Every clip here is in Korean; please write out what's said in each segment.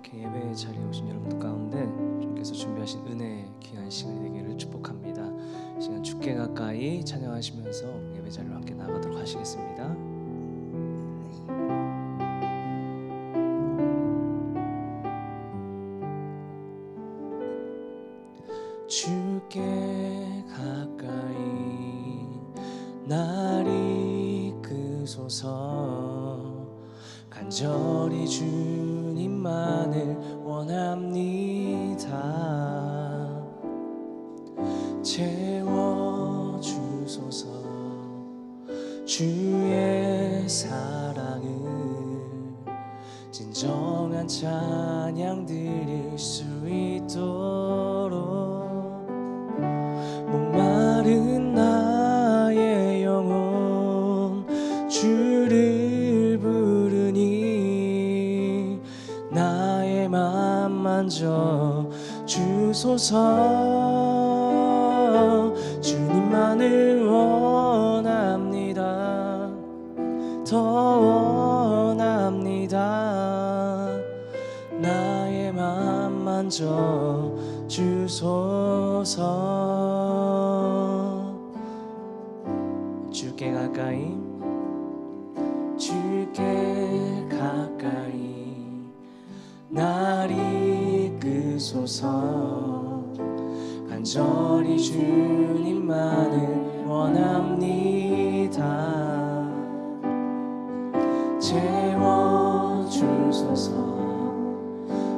이렇게 예배 자리에 오신 여러분들 가운데 주님께서 준비하신 은혜의 귀한 시간이 되기를 축복합니다. 이 시간 주께 가까이 찬양하시면서 예배 자리로 함께 나가도록 하시겠습니다. 주께 가까이 날 이끄소서. 간절히 주님만을 원합니다. 채워주소서. 주의 사랑을 진정한 찬양 드릴 수 있도록 목마른 나의 영혼 주를 부르니 나의 맘 만져 주소서. 주님만을 원합니다. 더 원합니다. 나의 맘 만져 주소서. 주께 가까이 주께 가까이 날 이끄소서. 간절히 주님만을 원합니다. 채워주소서.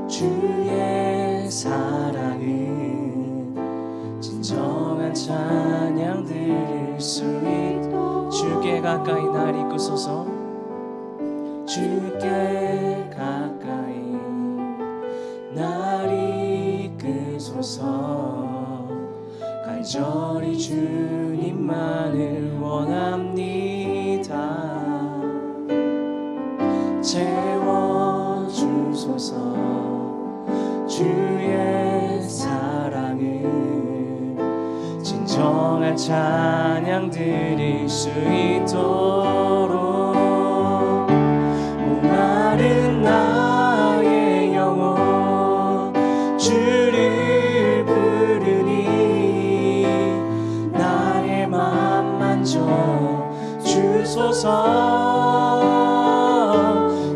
주의 사랑을 진정한 찬양 드릴 수 있도록 주께 가까이 날 이끄소서. 주께 가까이 날 이끄소서. 간절히 주님만을 원합니다. 채워주소서. 주의 사랑을 진정한 찬양 드릴 수 있도록 목마른 나의 영혼 주를 부르니 나의 맘 만져 주소서.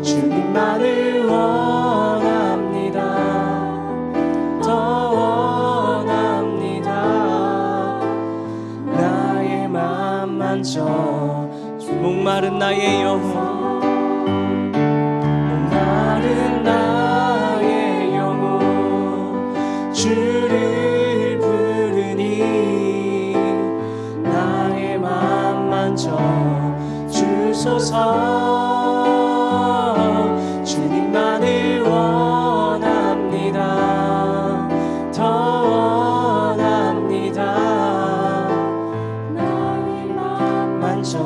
주님만을 원합니다. 더 원합니다. 나의 맘 만져 목마른 나의 영혼 목마른 나의 영혼 주를 부르니 나의 맘 만져 주소서. 주님만을 원합니다. 더 원합니다. 나의 맘 만져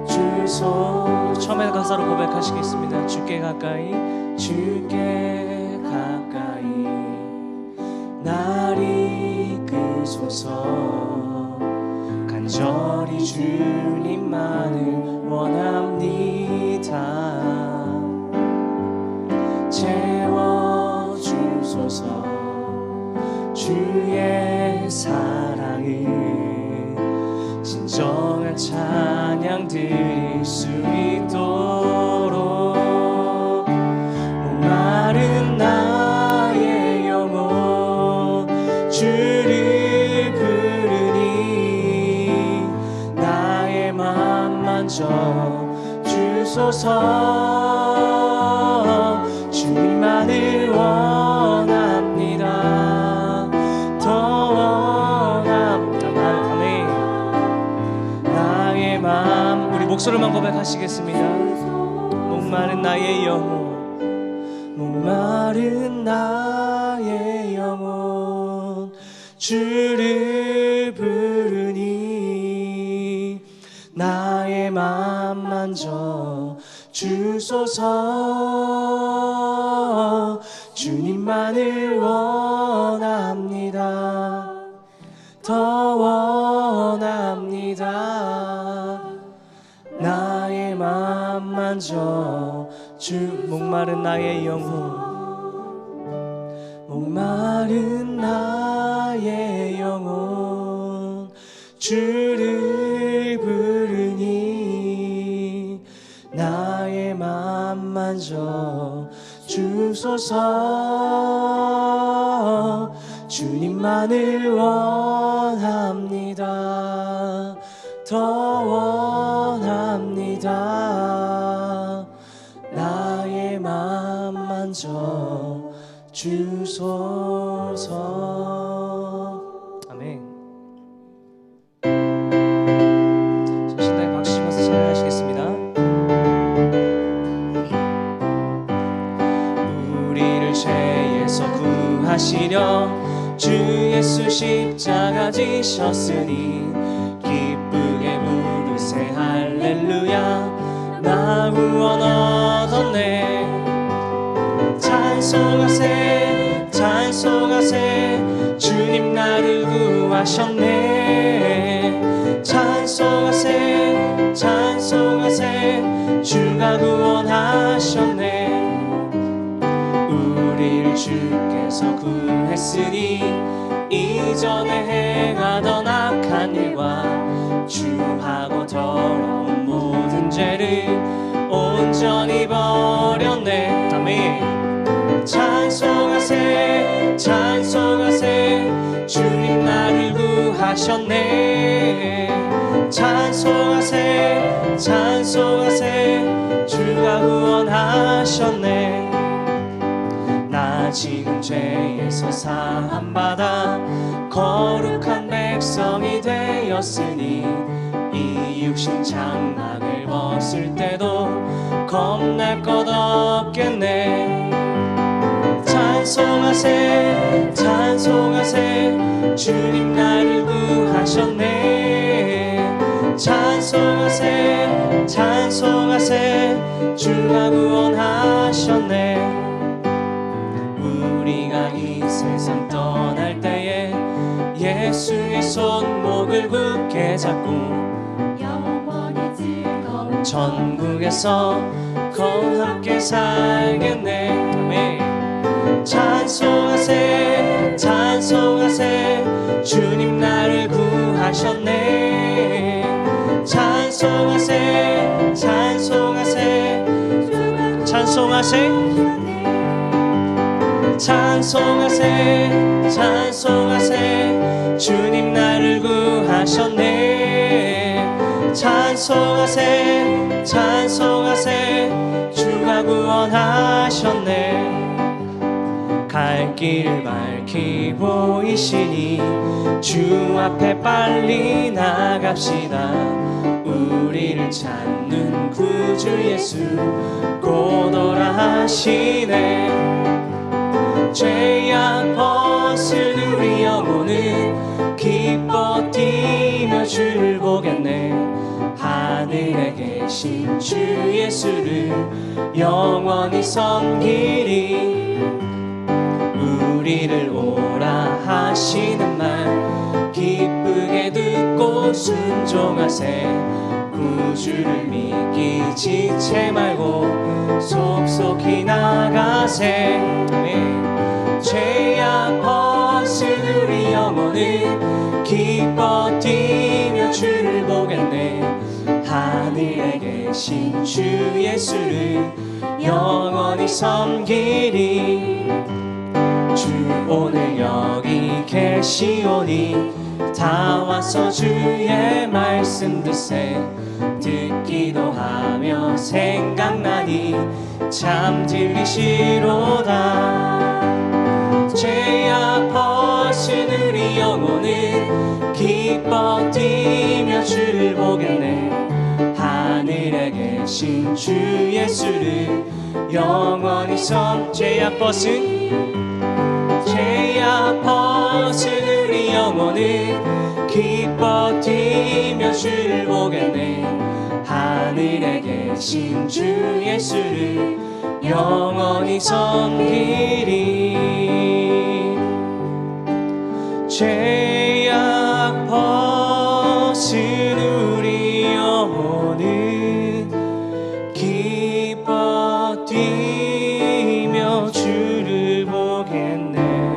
주소서. 처음에 가사로 고백하시겠습니다. 주께 가까이 주께 가까이 날 이끄소서. 간절히 주님만을 원합니다. 채워주소서. 주의 사랑을 진정한 찬양 드릴 수 있도록 목마른 나의 영혼 주를 부르니 나의 맘 만져 주소서. 주님만을 원합니다. 더 원합니다. 아멘. 나의 맘 우리 목소리만 고백하시겠습니다. 목마른 나의 영혼 목마른 나의 영혼 주를 부르니 나의 맘 만져 주소서. 주님만을 원합니다. 더 원합니다. 나의 맘 만져 주 목마른 나의 영혼 목마른 나의 영혼 주를 부르니 나의 맘 만져 주소서. 주님만을 원합니다. 더 원합니다. 나의 맘 만져 주소서. 아멘. 자, 신나게 박수 치면서 찬양하시겠습니다. 우리를 죄에서 구하시려 주 예수 십자가 지셨으니 기쁘게 부르세 할렐루야. 나 구원 얻었네. 찬송하세 찬송하세 주님 나를 구하셨네. 찬송하세 찬송하세 주가 구원하셨네. 우리를 주께서 구했으니 이전에 행하던 악한 일과 주하고 더러운 모든 죄를 온전히 버렸네. 아멘. 찬송하세 찬송하세 주님 나를 구하셨네. 찬송하세 찬송하세 주가 구원하셨네. 나 지금 죄에서 사함받아 거룩한 백성이 되었으니 이 육신 장막을 벗을 때도 겁날 것 없겠네. 찬송하세 찬송하세 주님 나를 구하셨네. 찬송하세 찬송하세 주가 구원하셨네. 우리가 이 세상 떠날 때에 예수의 손목을 굳게 잡고 영원히 즐거운 천국에서 함께 살겠네. 아멘. 찬송하세 찬송하세 주님 나를 구하셨네. 찬송하세 찬송하세 찬송하세 찬송하세 찬송하세 주님 나를 구하셨네. 찬송하세 찬송하세 주가 구원하셨네. 갈 길 밝히 보이시니 주 앞에 빨리 나갑시다. 우리를 찾는 구주 예수 곧 오라 하시네. 죄악 벗은 우리 영혼은 기뻐 뛰며 주를 보겠네. 하늘에 계신 주 예수를 영원히 섬기리. 우리를 오라 하시는 말 기쁘게 듣고 순종하세. 구주를 믿기 지체 말고 속속히 나가세. 죄악 벗은 우리 영혼은 기뻐 뛰며 주를 보겠네. 하늘에 계신 주 예수를 영원히 섬기리. 주 오늘 여기 계시오니 다 와서 주의 말씀 듣세. 듣기도 하며 생각나니 참 들리시로다. 죄악 벗은 우리 영혼은 기뻐 뛰며 주를 보겠네. 하늘에 계신 주 예수를 영원히 죄악 벗은 우리 영혼은 기뻐 뛰며 주를 보겠네. 하늘에 계신 주 예수를 영원히 섬기리. 죄악 벗은 우리 영혼은 기뻐 뛰며 주를 보겠네.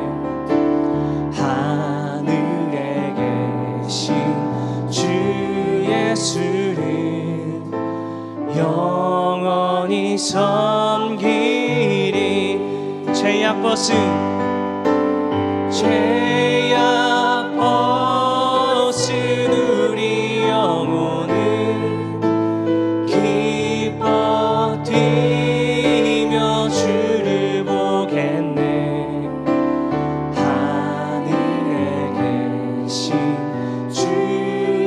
영원히 섬기리. 죄악 벗은 우리 영혼은 기뻐 뛰며 주를 보겠네. 하늘에 계신 주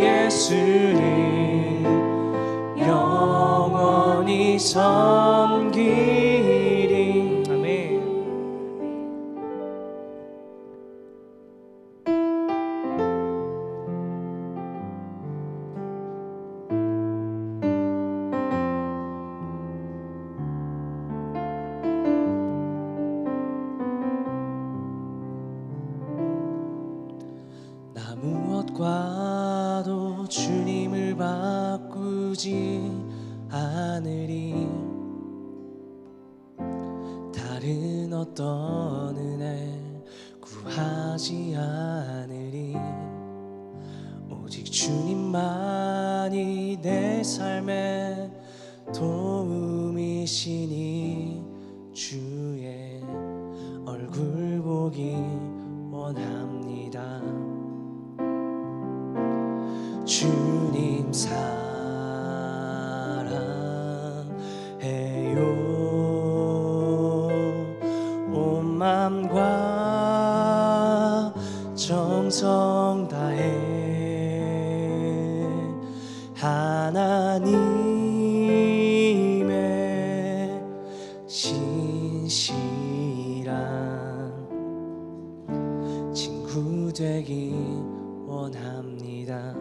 예수를 영원히 섬기리. 아멘. 나 무엇과도 주님을 바꾸지 않으리. 다른 어떤 은혜 구하지 않으리. 오직 주님만이 내 삶의 도움이시니 주의 얼굴 보기 원합니다. 주님 사랑해요. 온 맘과 정성 다해 하나님의 신실한 친구 되기 원합니다.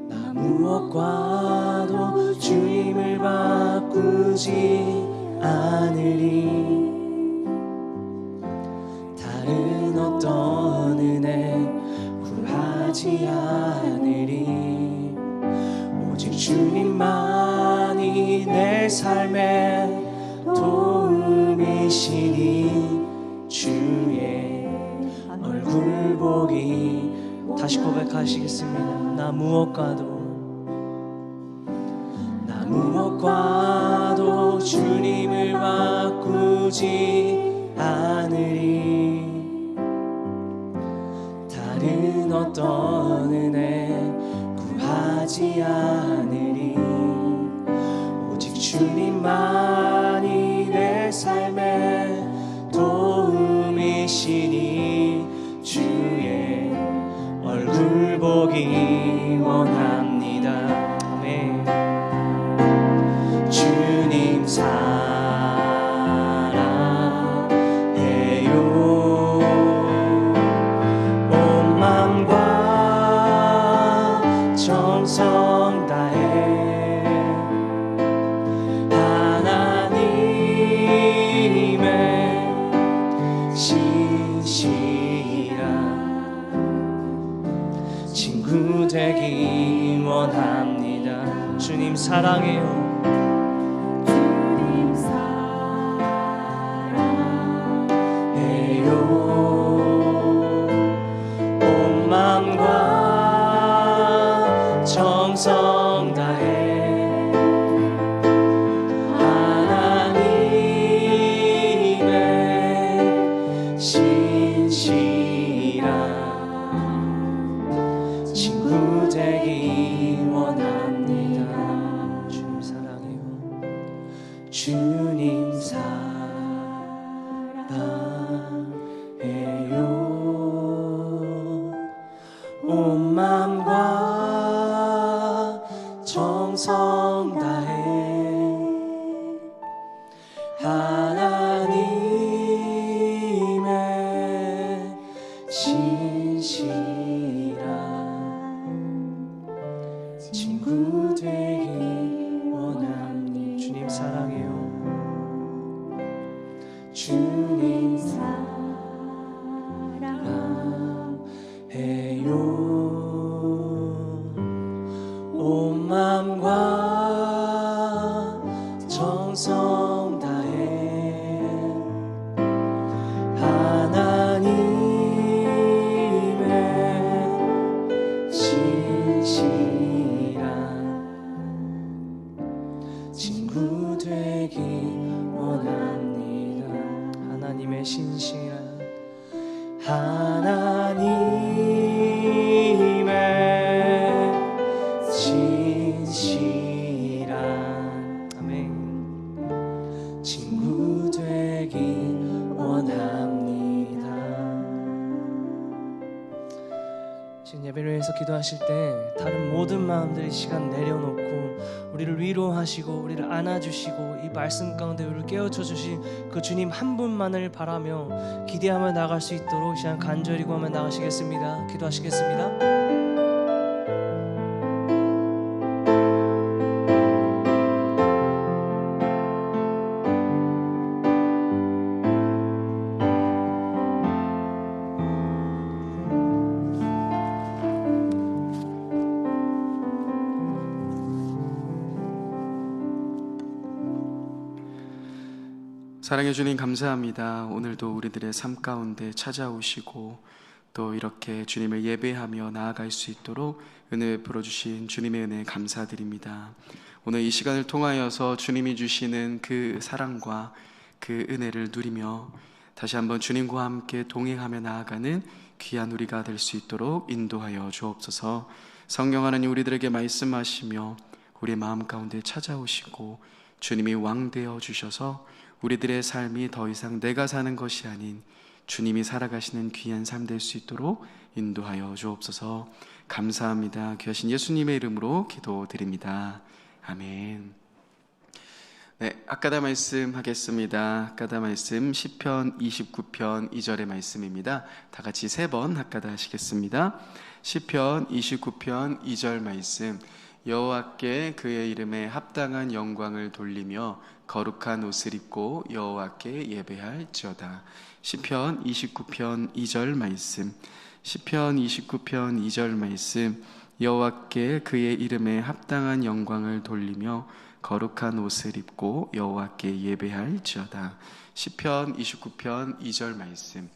나 무엇과도 주님을 바꾸지 않으리. 다른 어떤 은혜 구하지 않으리. 오직 주님만이 내 삶의 도움이시니 주의 얼굴 보기. 다시 고백하시겠습니다. 나 무엇과도 주님을 바꾸지 않으리. 다른 어떤 은혜 구하지 않으리. 오직 주님만이 내 삶의 도움이시니 주의 얼굴 보기 원합니다. 아멘. 주님 사랑해요. 온 맘과 정성 다해 하나님의 신실한 친구 되기 원합니다. 주님 사랑해요. 온 맘과 정성 다해 하나님의 신실한 친구 되기 원합니다. 주님 사랑해요. 주님 사랑해요. 온 맘과 정성 다해 하나님의 신실한 친구 되기 원합니다. 주님 사랑해요. 주님 사랑해요. 온 맘과 정성 다해 하나님의 신실한 기도하실 때 다른 모든 마음들 이 시간 내려놓고 우리를 위로하시고 우리를 안아주시고 이 말씀 가운데 우리를 깨우쳐 주신 그 주님 한 분만을 바라며 기대하며 나갈 수 있도록 이 시간 간절히 구하며 나가시겠습니다. 기도하시겠습니다. 사랑해 주님 감사합니다. 오늘도 우리들의 삶 가운데 찾아오시고 또 이렇게 주님을 예배하며 나아갈 수 있도록 은혜 베풀어 주신 주님의 은혜 감사드립니다. 오늘 이 시간을 통하여서 주님이 주시는 그 사랑과 그 은혜를 누리며 다시 한번 주님과 함께 동행하며 나아가는 귀한 우리가 될 수 있도록 인도하여 주옵소서. 성령 하나님 우리들에게 말씀하시며 우리의 마음 가운데 찾아오시고 주님이 왕되어 주셔서 우리들의 삶이 더 이상 내가 사는 것이 아닌 주님이 살아가시는 귀한 삶 될 수 있도록 인도하여 주옵소서. 감사합니다. 귀하신 예수님의 이름으로 기도드립니다. 아멘. 네, 아까다 말씀 하겠습니다. 아까다 말씀 시편 29편 2절의 말씀입니다. 다 같이 3번 아까다 하시겠습니다. 시편 29편 2절 말씀. 여호와께 그의 이름에 합당한 영광을 돌리며 거룩한 옷을 입고 여호와께 예배할지어다. 시편 29편 2절 말씀. 시편 29편 2절 말씀. 여호와께 그의 이름에 합당한 영광을 돌리며 거룩한 옷을 입고 여호와께 예배할지어다. 시편 29편 2절 말씀.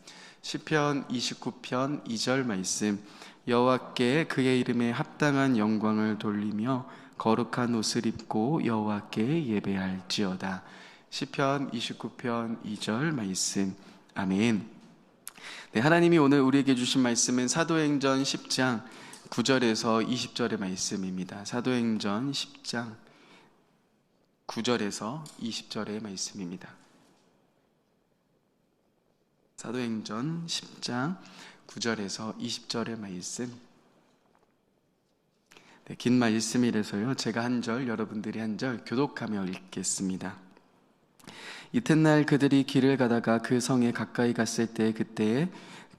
시편 29편 2절 말씀. 여호와께 그의 이름에 합당한 영광을 돌리며 거룩한 옷을 입고 여호와께 예배할지어다. 시편 29편 2절 말씀. 아멘. 네, 하나님이 오늘 우리에게 주신 말씀은 사도행전 10장 9절에서 20절의 말씀입니다. 사도행전 10장 9절에서 20절의 말씀입니다. 사도행전 10장 9절에서 20절의 말씀. 네, 긴 말씀이라서요 제가 한 절 여러분들이 한 절 교독하며 읽겠습니다. 이튿날 그들이 길을 가다가 그 성에 가까이 갔을 때 그때에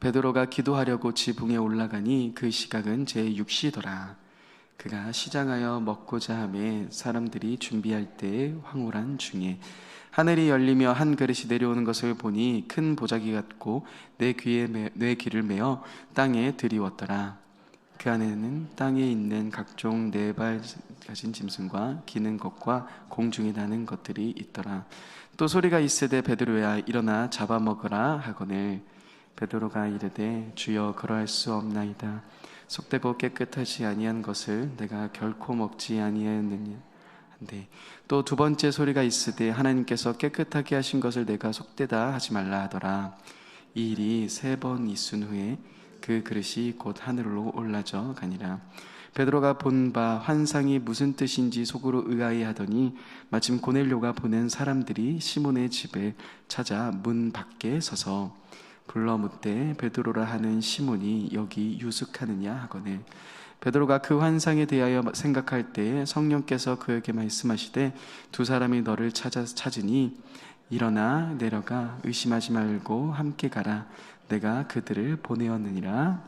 베드로가 기도하려고 지붕에 올라가니 그 시각은 제6시더라. 그가 시장하여 먹고자 하매 사람들이 준비할 때에 황홀한 중에 하늘이 열리며 한 그릇이 내려오는 것을 보니 큰 보자기 같고 내 귀를 메어 땅에 들이웠더라. 그 안에는 땅에 있는 각종 4발 가진 짐승과 기는 것과 공중에 나는 것들이 있더라. 또 소리가 있으되 베드로야 일어나 잡아먹으라 하거늘 베드로가 이르되 주여 그러할 수 없나이다. 속되고 깨끗하지 아니한 것을 내가 결코 먹지 아니하였느냐 한데 또 두 번째 소리가 있으되 하나님께서 깨끗하게 하신 것을 내가 속되다 하지 말라 하더라. 이 일이 3번 있은 후에 그 그릇이 곧 하늘로 올라져 가니라. 베드로가 본 바 환상이 무슨 뜻인지 속으로 의아해하더니 마침 고넬료가 보낸 사람들이 시몬의 집에 찾아 문 밖에 서서 불러 묻되 베드로라 하는 시몬이 여기 유숙하느냐 하거늘 베드로가 그 환상에 대하여 생각할 때에 성령께서 그에게 말씀하시되 두 사람이 너를 찾으니 일어나 내려가 의심하지 말고 함께 가라. 내가 그들을 보내었느니라.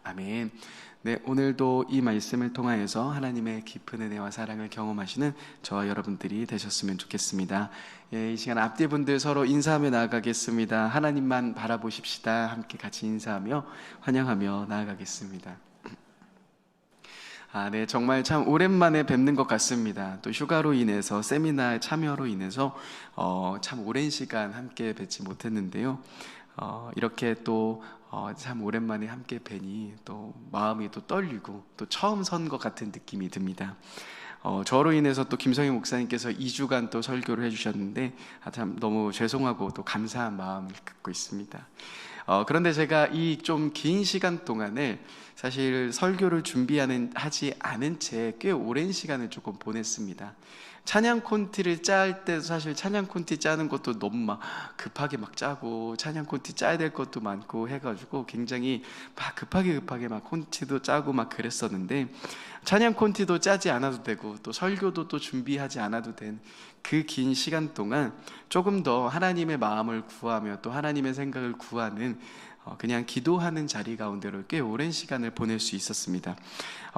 아멘. 네, 오늘도 이 말씀을 통하여서 하나님의 깊은 은혜와 사랑을 경험하시는 저와 여러분들이 되셨으면 좋겠습니다. 예, 이 시간 앞뒤 분들 서로 인사하며 나아가겠습니다. 하나님만 바라보십시다. 함께 같이 인사하며 환영하며 나아가겠습니다. 네, 정말 참 오랜만에 뵙는 것 같습니다. 또 휴가로 인해서 세미나 참여로 인해서 참 오랜 시간 함께 뵙지 못했는데요. 이렇게 또 참 오랜만에 함께 뵈니 또 마음이 또 떨리고 또 처음 선 것 같은 느낌이 듭니다. 저로 인해서 또 김성희 목사님께서 2주간 또 설교를 해주셨는데 참 너무 죄송하고 또 감사한 마음을 갖고 있습니다. 그런데 제가 이 좀 긴 시간 동안에 사실 설교를 하지 않은 채 꽤 오랜 시간을 조금 보냈습니다. 찬양 콘티를 짤 때도 사실 찬양 콘티 짜는 것도 너무 막 급하게 막 짜고, 찬양 콘티 짜야 될 것도 많고 해가지고 굉장히 막 급하게 막 콘티도 짜고 막 그랬었는데, 찬양 콘티도 짜지 않아도 되고 또 설교도 또 준비하지 않아도 된 그 긴 시간 동안 조금 더 하나님의 마음을 구하며 또 하나님의 생각을 구하는, 그냥 기도하는 자리 가운데로 꽤 오랜 시간을 보낼 수 있었습니다.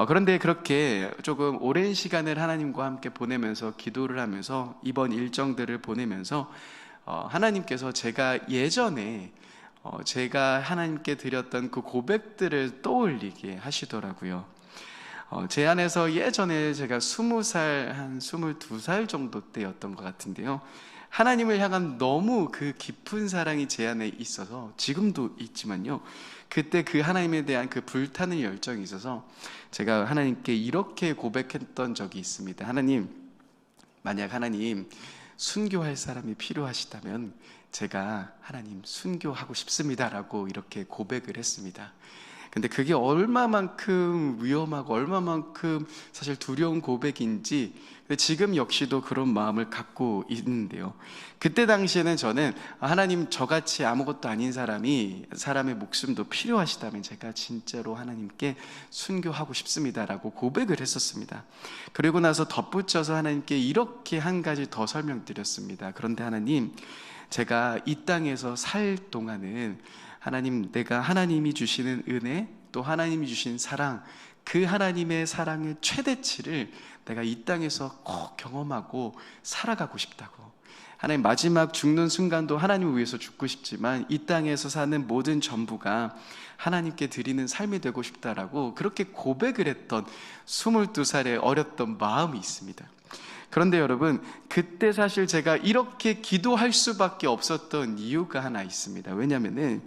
그런데 그렇게 조금 오랜 시간을 하나님과 함께 보내면서 기도를 하면서 이번 일정들을 보내면서 하나님께서 제가 예전에 제가 하나님께 드렸던 그 고백들을 떠올리게 하시더라고요. 제 안에서 예전에 제가 20살, 한 22살 정도 때였던 것 같은데요, 하나님을 향한 너무 그 깊은 사랑이 제 안에 있어서, 지금도 있지만요, 그때 그 하나님에 대한 그 불타는 열정이 있어서 제가 하나님께 이렇게 고백했던 적이 있습니다. 하나님, 만약 하나님 순교할 사람이 필요하시다면 제가 하나님 순교하고 싶습니다 라고 이렇게 고백을 했습니다. 근데 그게 얼마만큼 위험하고 얼마만큼 사실 두려운 고백인지 지금 역시도 그런 마음을 갖고 있는데요, 그때 당시에는 저는 하나님, 저같이 아무것도 아닌 사람의 목숨도 필요하시다면 제가 진짜로 하나님께 순교하고 싶습니다 라고 고백을 했었습니다. 그리고 나서 덧붙여서 하나님께 이렇게 한 가지 더 설명드렸습니다. 그런데 하나님, 제가 이 땅에서 살 동안은 하나님, 내가 하나님이 주시는 은혜, 또 하나님이 주신 사랑, 그 하나님의 사랑의 최대치를 내가 이 땅에서 꼭 경험하고 살아가고 싶다고. 하나님, 마지막 죽는 순간도 하나님을 위해서 죽고 싶지만 이 땅에서 사는 모든 전부가 하나님께 드리는 삶이 되고 싶다라고 그렇게 고백을 했던 22살의 어렸던 마음이 있습니다. 그런데 여러분, 그때 사실 제가 이렇게 기도할 수밖에 없었던 이유가 하나 있습니다. 왜냐하면은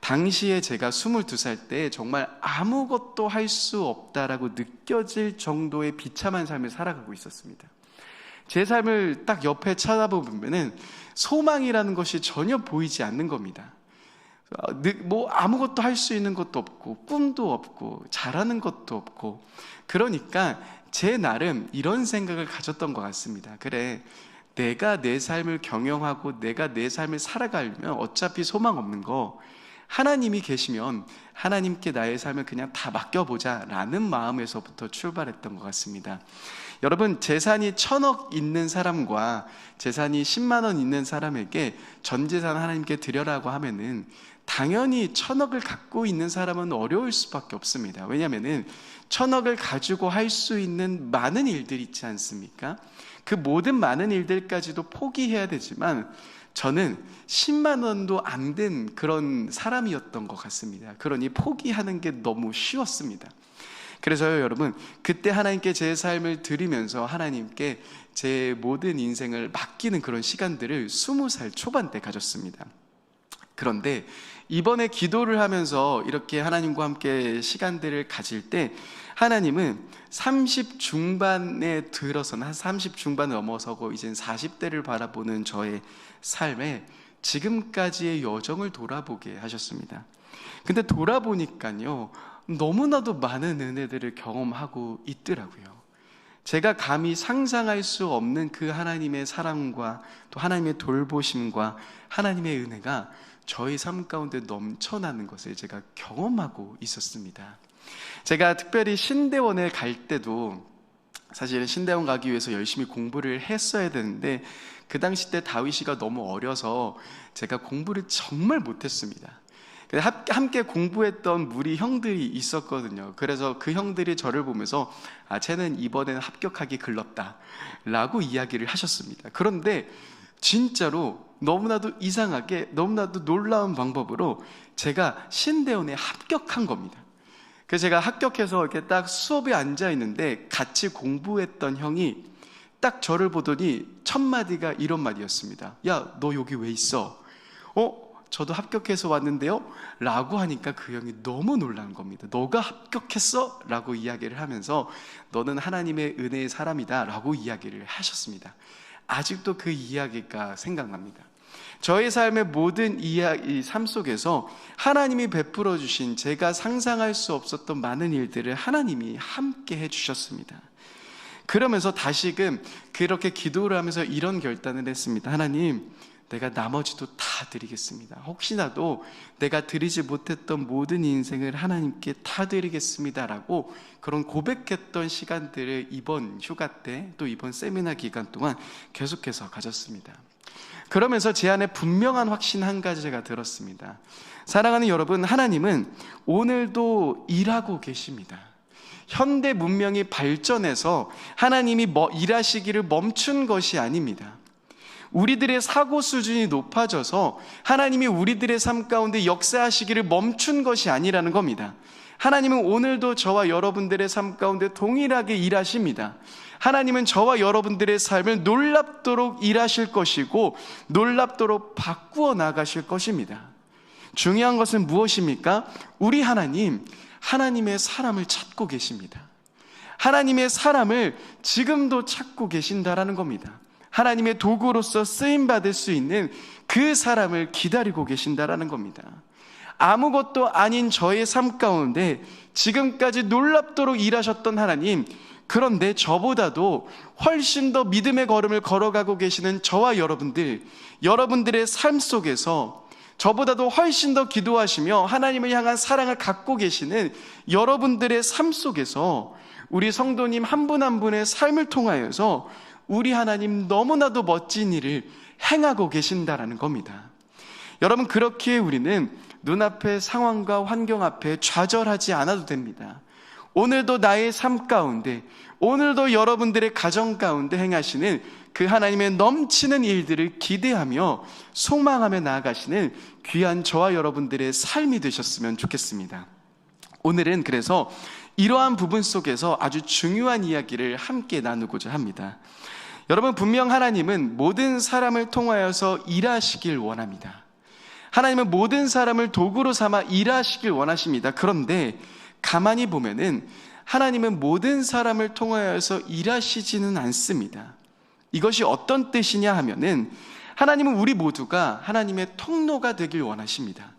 당시에 제가 22살 때 정말 아무것도 할 수 없다라고 느껴질 정도의 비참한 삶을 살아가고 있었습니다. 제 삶을 딱 옆에 쳐다보면은 소망이라는 것이 전혀 보이지 않는 겁니다. 뭐 아무것도 할 수 있는 것도 없고 꿈도 없고 잘하는 것도 없고, 그러니까 제 나름 이런 생각을 가졌던 것 같습니다. 그래, 내가 내 삶을 경영하고 내가 내 삶을 살아가려면 어차피 소망 없는 거, 하나님이 계시면 하나님께 나의 삶을 그냥 다 맡겨보자 라는 마음에서부터 출발했던 것 같습니다. 여러분, 재산이 1,000억 있는 사람과 재산이 10만 원 있는 사람에게 전 재산 하나님께 드려라고 하면은 당연히 1,000억을 갖고 있는 사람은 어려울 수밖에 없습니다. 왜냐하면은 1,000억을 가지고 할 수 있는 많은 일들이 있지 않습니까? 그 모든 많은 일들까지도 포기해야 되지만 저는 10만 원도 안 된 그런 사람이었던 것 같습니다. 그러니 포기하는 게 너무 쉬웠습니다. 그래서요, 여러분, 그때 하나님께 제 삶을 드리면서 하나님께 제 모든 인생을 맡기는 그런 시간들을 20살 초반 때 가졌습니다. 그런데 이번에 기도를 하면서 이렇게 하나님과 함께 시간들을 가질 때 하나님은 30 중반에 들어서는, 한 30 중반을 넘어서고 이제 40대를 바라보는 저의 삶에 지금까지의 여정을 돌아보게 하셨습니다. 근데 돌아보니까요, 너무나도 많은 은혜들을 경험하고 있더라고요. 제가 감히 상상할 수 없는 그 하나님의 사랑과 또 하나님의 돌보심과 하나님의 은혜가 저희 삶 가운데 넘쳐나는 것을 제가 경험하고 있었습니다. 제가 특별히 신대원에 갈 때도 사실은 신대원 가기 위해서 열심히 공부를 했어야 되는데 그 당시 때 다윗이가 너무 어려서 제가 공부를 정말 못했습니다. 함께 공부했던 무리 형들이 있었거든요. 그래서 그 형들이 저를 보면서 쟤는 이번에는 합격하기 글렀다 라고 이야기를 하셨습니다. 그런데 진짜로 너무나도 이상하게, 너무나도 놀라운 방법으로 제가 신대원에 합격한 겁니다. 그래서 제가 합격해서 이렇게 딱 수업에 앉아 있는데 같이 공부했던 형이 딱 저를 보더니 첫 마디가 이런 말이었습니다. 야, 너 여기 왜 있어? 저도 합격해서 왔는데요? 라고 하니까 그 형이 너무 놀란 겁니다. 너가 합격했어? 라고 이야기를 하면서 너는 하나님의 은혜의 사람이다 라고 이야기를 하셨습니다. 아직도 그 이야기가 생각납니다. 저의 삶의 모든 이 삶 속에서 하나님이 베풀어 주신 제가 상상할 수 없었던 많은 일들을 하나님이 함께 해주셨습니다. 그러면서 다시금 그렇게 기도를 하면서 이런 결단을 했습니다. 하나님, 내가 나머지도 다 드리겠습니다. 혹시나도 내가 드리지 못했던 모든 인생을 하나님께 다 드리겠습니다 라고 그런 고백했던 시간들을 이번 휴가 때 또 이번 세미나 기간 동안 계속해서 가졌습니다. 그러면서 제 안에 분명한 확신 한 가지가 들었습니다. 사랑하는 여러분, 하나님은 오늘도 일하고 계십니다. 현대 문명이 발전해서 하나님이 일하시기를 멈춘 것이 아닙니다. 우리들의 사고 수준이 높아져서 하나님이 우리들의 삶 가운데 역사하시기를 멈춘 것이 아니라는 겁니다. 하나님은 오늘도 저와 여러분들의 삶 가운데 동일하게 일하십니다. 하나님은 저와 여러분들의 삶을 놀랍도록 일하실 것이고 놀랍도록 바꾸어 나가실 것입니다. 중요한 것은 무엇입니까? 우리 하나님, 하나님의 사람을 찾고 계십니다. 하나님의 사람을 지금도 찾고 계신다라는 겁니다. 하나님의 도구로서 쓰임받을 수 있는 그 사람을 기다리고 계신다라는 겁니다. 아무것도 아닌 저의 삶 가운데 지금까지 놀랍도록 일하셨던 하나님, 그런데 저보다도 훨씬 더 믿음의 걸음을 걸어가고 계시는 저와 여러분들의 삶 속에서 저보다도 훨씬 더 기도하시며 하나님을 향한 사랑을 갖고 계시는 여러분들의 삶 속에서 우리 성도님 한 분 한 분의 삶을 통하여서 우리 하나님 너무나도 멋진 일을 행하고 계신다라는 겁니다. 여러분, 그렇기에 우리는 눈앞의 상황과 환경 앞에 좌절하지 않아도 됩니다. 오늘도 나의 삶 가운데, 오늘도 여러분들의 가정 가운데 행하시는 그 하나님의 넘치는 일들을 기대하며 소망하며 나아가시는 귀한 저와 여러분들의 삶이 되셨으면 좋겠습니다. 오늘은 그래서 이러한 부분 속에서 아주 중요한 이야기를 함께 나누고자 합니다. 여러분, 분명 하나님은 모든 사람을 통하여서 일하시길 원합니다. 하나님은 모든 사람을 도구로 삼아 일하시길 원하십니다. 그런데 가만히 보면은 하나님은 모든 사람을 통하여서 일하시지는 않습니다. 이것이 어떤 뜻이냐 하면은 하나님은 우리 모두가 하나님의 통로가 되길 원하십니다.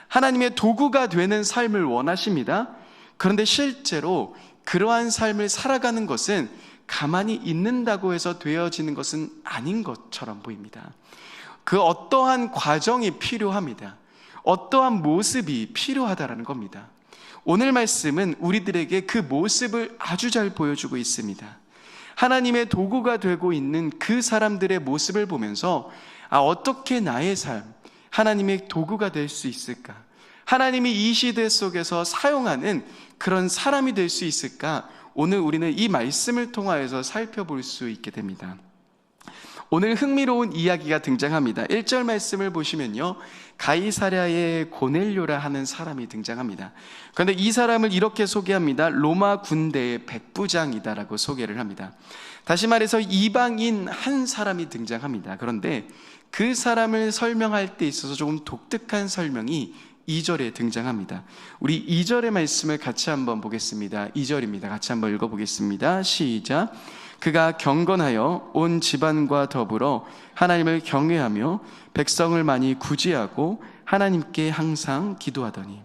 하나님의 도구가 되는 삶을 원하십니다. 그런데 실제로 그러한 삶을 살아가는 것은 가만히 있는다고 해서 되어지는 것은 아닌 것처럼 보입니다. 그 어떠한 과정이 필요합니다. 어떠한 모습이 필요하다라는 겁니다. 오늘 말씀은 우리들에게 그 모습을 아주 잘 보여주고 있습니다. 하나님의 도구가 되고 있는 그 사람들의 모습을 보면서 어떻게 나의 삶, 하나님의 도구가 될 수 있을까? 하나님이 이 시대 속에서 사용하는 그런 사람이 될 수 있을까? 오늘 우리는 이 말씀을 통하여서 살펴볼 수 있게 됩니다. 오늘 흥미로운 이야기가 등장합니다. 1절 말씀을 보시면요, 가이사랴의 고넬료라 하는 사람이 등장합니다. 그런데 이 사람을 이렇게 소개합니다. 로마 군대의 백부장이다라고 소개를 합니다. 다시 말해서 이방인 한 사람이 등장합니다. 그런데 그 사람을 설명할 때 있어서 조금 독특한 설명이 2절에 등장합니다. 우리 2절의 말씀을 같이 한번 보겠습니다. 2절입니다. 같이 한번 읽어보겠습니다. 시작. 그가 경건하여 온 집안과 더불어 하나님을 경외하며 백성을 많이 구제하고 하나님께 항상 기도하더니.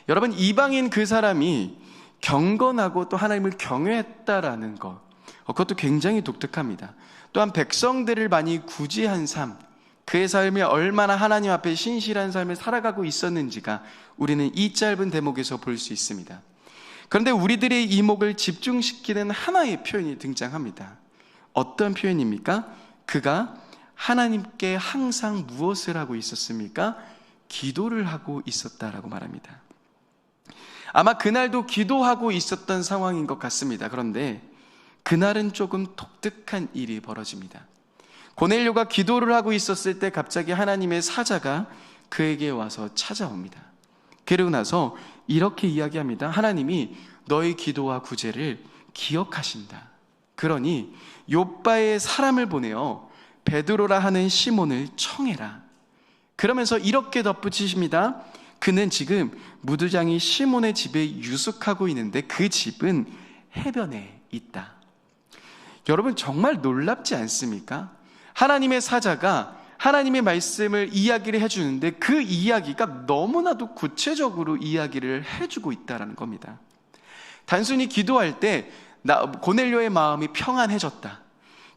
여러분, 이방인 그 사람이 경건하고 또 하나님을 경외했다라는 것, 그것도 굉장히 독특합니다. 또한 백성들을 많이 구제한 삶, 그의 삶이 얼마나 하나님 앞에 신실한 삶을 살아가고 있었는지가 우리는 이 짧은 대목에서 볼 수 있습니다. 그런데 우리들의 이목을 집중시키는 하나의 표현이 등장합니다. 어떤 표현입니까? 그가 하나님께 항상 무엇을 하고 있었습니까? 기도를 하고 있었다라고 말합니다. 아마 그날도 기도하고 있었던 상황인 것 같습니다. 그런데 그날은 조금 독특한 일이 벌어집니다. 고넬료가 기도를 하고 있었을 때 갑자기 하나님의 사자가 그에게 와서 찾아옵니다. 그러고 나서 이렇게 이야기합니다. 하나님이 너의 기도와 구제를 기억하신다. 그러니 욥바의 사람을 보내어 베드로라 하는 시몬을 청해라. 그러면서 이렇게 덧붙이십니다. 그는 지금 무두장이 시몬의 집에 유숙하고 있는데 그 집은 해변에 있다. 여러분, 정말 놀랍지 않습니까? 하나님의 사자가 하나님의 말씀을 이야기를 해주는데 그 이야기가 너무나도 구체적으로 이야기를 해주고 있다는 겁니다. 단순히 기도할 때 고넬료의 마음이 평안해졌다,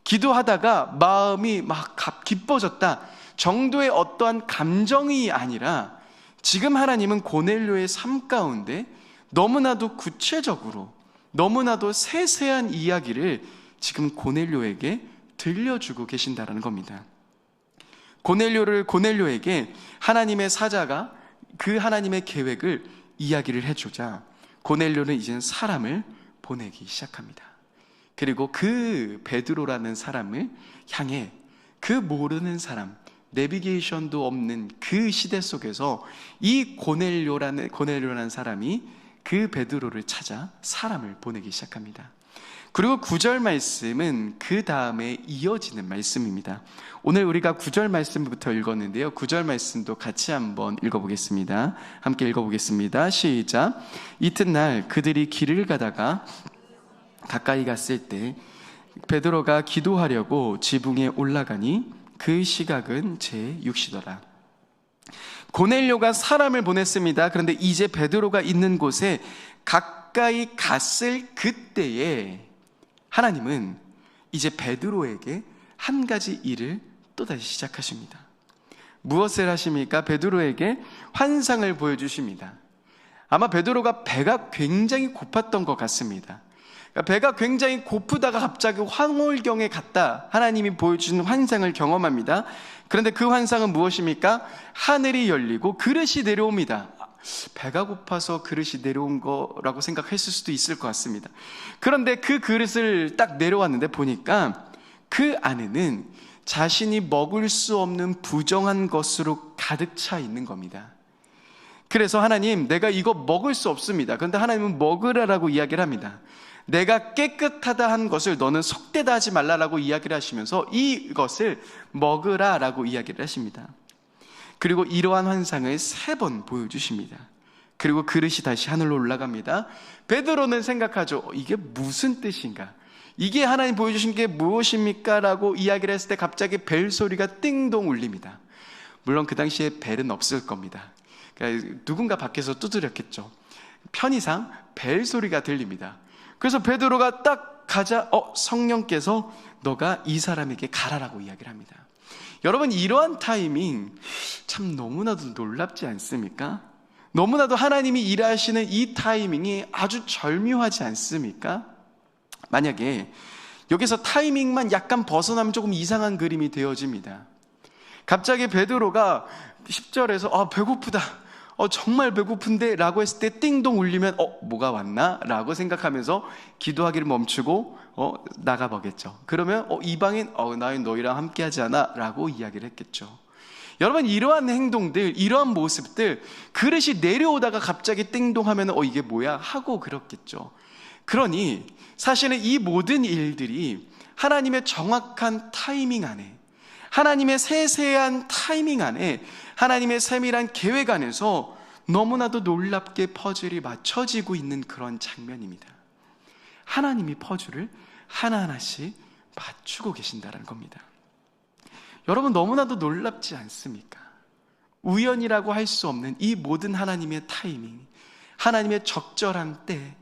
기도하다가 마음이 막 기뻐졌다 정도의 어떠한 감정이 아니라, 지금 하나님은 고넬료의 삶 가운데 너무나도 구체적으로 너무나도 세세한 이야기를 지금 고넬료에게 들려주고 계신다는 겁니다. 고넬료에게 하나님의 사자가 그 하나님의 계획을 이야기를 해주자 고넬료는 이제는 사람을 보내기 시작합니다. 그리고 그 베드로라는 사람을 향해 그 모르는 사람, 내비게이션도 없는 그 시대 속에서 이 고넬료라는 사람이 그 베드로를 찾아 사람을 보내기 시작합니다. 그리고 9절 말씀은 그 다음에 이어지는 말씀입니다. 오늘 우리가 9절 말씀부터 읽었는데요, 9절 말씀도 같이 한번 읽어보겠습니다. 함께 읽어보겠습니다. 시작. 이튿날 그들이 길을 가다가 가까이 갔을 때 베드로가 기도하려고 지붕에 올라가니 그 시각은 제6시더라. 고넬료가 사람을 보냈습니다. 그런데 이제 베드로가 있는 곳에 가까이 갔을 그때에 하나님은 이제 베드로에게 한 가지 일을 또다시 시작하십니다. 무엇을 하십니까? 베드로에게 환상을 보여주십니다. 아마 베드로가 배가 굉장히 고팠던 것 같습니다. 배가 굉장히 고프다가 갑자기 황홀경에 갔다 하나님이 보여주신 환상을 경험합니다. 그런데 그 환상은 무엇입니까? 하늘이 열리고 그릇이 내려옵니다. 배가 고파서 그릇이 내려온 거라고 생각했을 수도 있을 것 같습니다. 그런데 그 그릇을 딱 내려왔는데 보니까 그 안에는 자신이 먹을 수 없는 부정한 것으로 가득 차 있는 겁니다. 그래서 하나님, 내가 이거 먹을 수 없습니다. 그런데 하나님은 먹으라라고 이야기를 합니다. 내가 깨끗하다 한 것을 너는 속되다 하지 말라라고 이야기를 하시면서 이것을 먹으라라고 이야기를 하십니다. 그리고 이러한 환상을 3번 보여주십니다. 그리고 그릇이 다시 하늘로 올라갑니다. 베드로는 생각하죠. 이게 무슨 뜻인가? 이게 하나님 보여주신 게 무엇입니까? 라고 이야기를 했을 때 갑자기 벨 소리가 띵동 울립니다. 물론 그 당시에 벨은 없을 겁니다. 그러니까 누군가 밖에서 두드렸겠죠. 편의상 벨 소리가 들립니다. 그래서 베드로가 딱 가자 성령께서 너가 이 사람에게 가라라고 이야기를 합니다. 여러분, 이러한 타이밍 참 너무나도 놀랍지 않습니까? 너무나도 하나님이 일하시는 이 타이밍이 아주 절묘하지 않습니까? 만약에 여기서 타이밍만 약간 벗어나면 조금 이상한 그림이 되어집니다. 갑자기 베드로가 10절에서 배고프다, 정말 배고픈데 라고 했을 때 띵동 울리면 뭐가 왔나? 라고 생각하면서 기도하기를 멈추고 나가보겠죠. 그러면 이방인 나는 너희랑 함께 하지 않아? 라고 이야기를 했겠죠. 여러분, 이러한 행동들, 이러한 모습들, 그릇이 내려오다가 갑자기 띵동하면 이게 뭐야? 하고 그렇겠죠. 그러니 사실은 이 모든 일들이 하나님의 정확한 타이밍 안에, 하나님의 세세한 타이밍 안에, 하나님의 세밀한 계획 안에서 너무나도 놀랍게 퍼즐이 맞춰지고 있는 그런 장면입니다. 하나님이 퍼즐을 하나하나씩 맞추고 계신다는 겁니다. 여러분, 너무나도 놀랍지 않습니까? 우연이라고 할 수 없는 이 모든 하나님의 타이밍, 하나님의 적절한 때,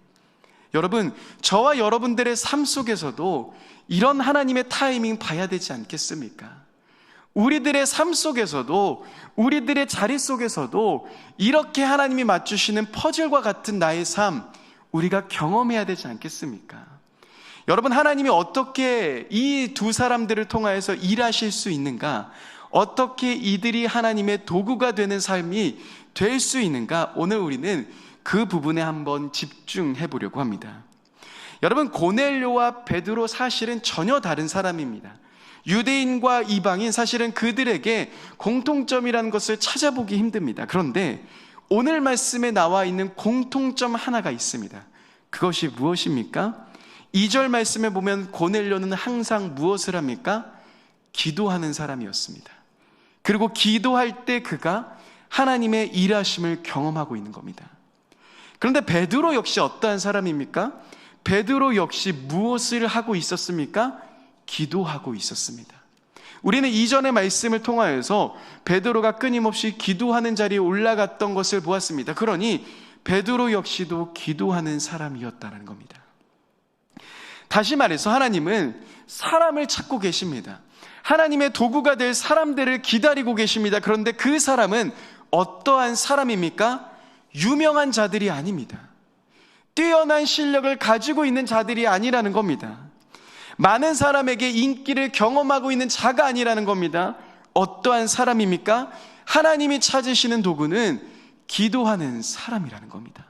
여러분, 저와 여러분들의 삶 속에서도 이런 하나님의 타이밍 봐야 되지 않겠습니까? 우리들의 삶 속에서도, 우리들의 자리 속에서도 이렇게 하나님이 맞추시는 퍼즐과 같은 나의 삶, 우리가 경험해야 되지 않겠습니까? 여러분, 하나님이 어떻게 이 두 사람들을 통하여서 일하실 수 있는가? 어떻게 이들이 하나님의 도구가 되는 삶이 될 수 있는가? 오늘 우리는 그 부분에 한번 집중해 보려고 합니다. 여러분, 고넬료와 베드로 사실은 전혀 다른 사람입니다. 유대인과 이방인, 사실은 그들에게 공통점이라는 것을 찾아보기 힘듭니다. 그런데 오늘 말씀에 나와 있는 공통점 하나가 있습니다. 그것이 무엇입니까? 2절 말씀에 보면 고넬료는 항상 무엇을 합니까? 기도하는 사람이었습니다. 그리고 기도할 때 그가 하나님의 일하심을 경험하고 있는 겁니다. 그런데 베드로 역시 어떠한 사람입니까? 베드로 역시 무엇을 하고 있었습니까? 기도하고 있었습니다. 우리는 이전의 말씀을 통하여서 베드로가 끊임없이 기도하는 자리에 올라갔던 것을 보았습니다. 그러니 베드로 역시도 기도하는 사람이었다는 겁니다. 다시 말해서 하나님은 사람을 찾고 계십니다. 하나님의 도구가 될 사람들을 기다리고 계십니다. 그런데 그 사람은 어떠한 사람입니까? 유명한 자들이 아닙니다. 뛰어난 실력을 가지고 있는 자들이 아니라는 겁니다. 많은 사람에게 인기를 경험하고 있는 자가 아니라는 겁니다. 어떠한 사람입니까? 하나님이 찾으시는 도구는 기도하는 사람이라는 겁니다.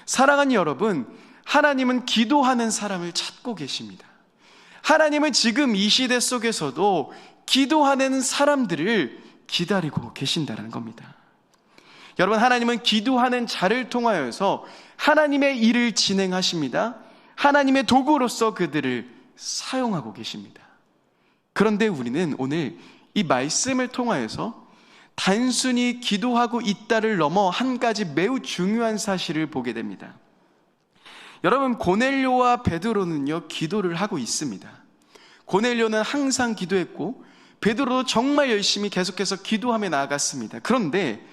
사랑하는 여러분, 하나님은 기도하는 사람을 찾고 계십니다. 하나님은 지금 이 시대 속에서도 기도하는 사람들을 기다리고 계신다는 겁니다. 여러분, 하나님은 기도하는 자를 통하여서 하나님의 일을 진행하십니다. 하나님의 도구로서 그들을 사용하고 계십니다. 그런데 우리는 오늘 이 말씀을 통하여서 단순히 기도하고 있다를 넘어 한 가지 매우 중요한 사실을 보게 됩니다. 여러분, 고넬료와 베드로는요, 기도를 하고 있습니다. 고넬료는 항상 기도했고 베드로도 정말 열심히 계속해서 기도하며 나아갔습니다. 그런데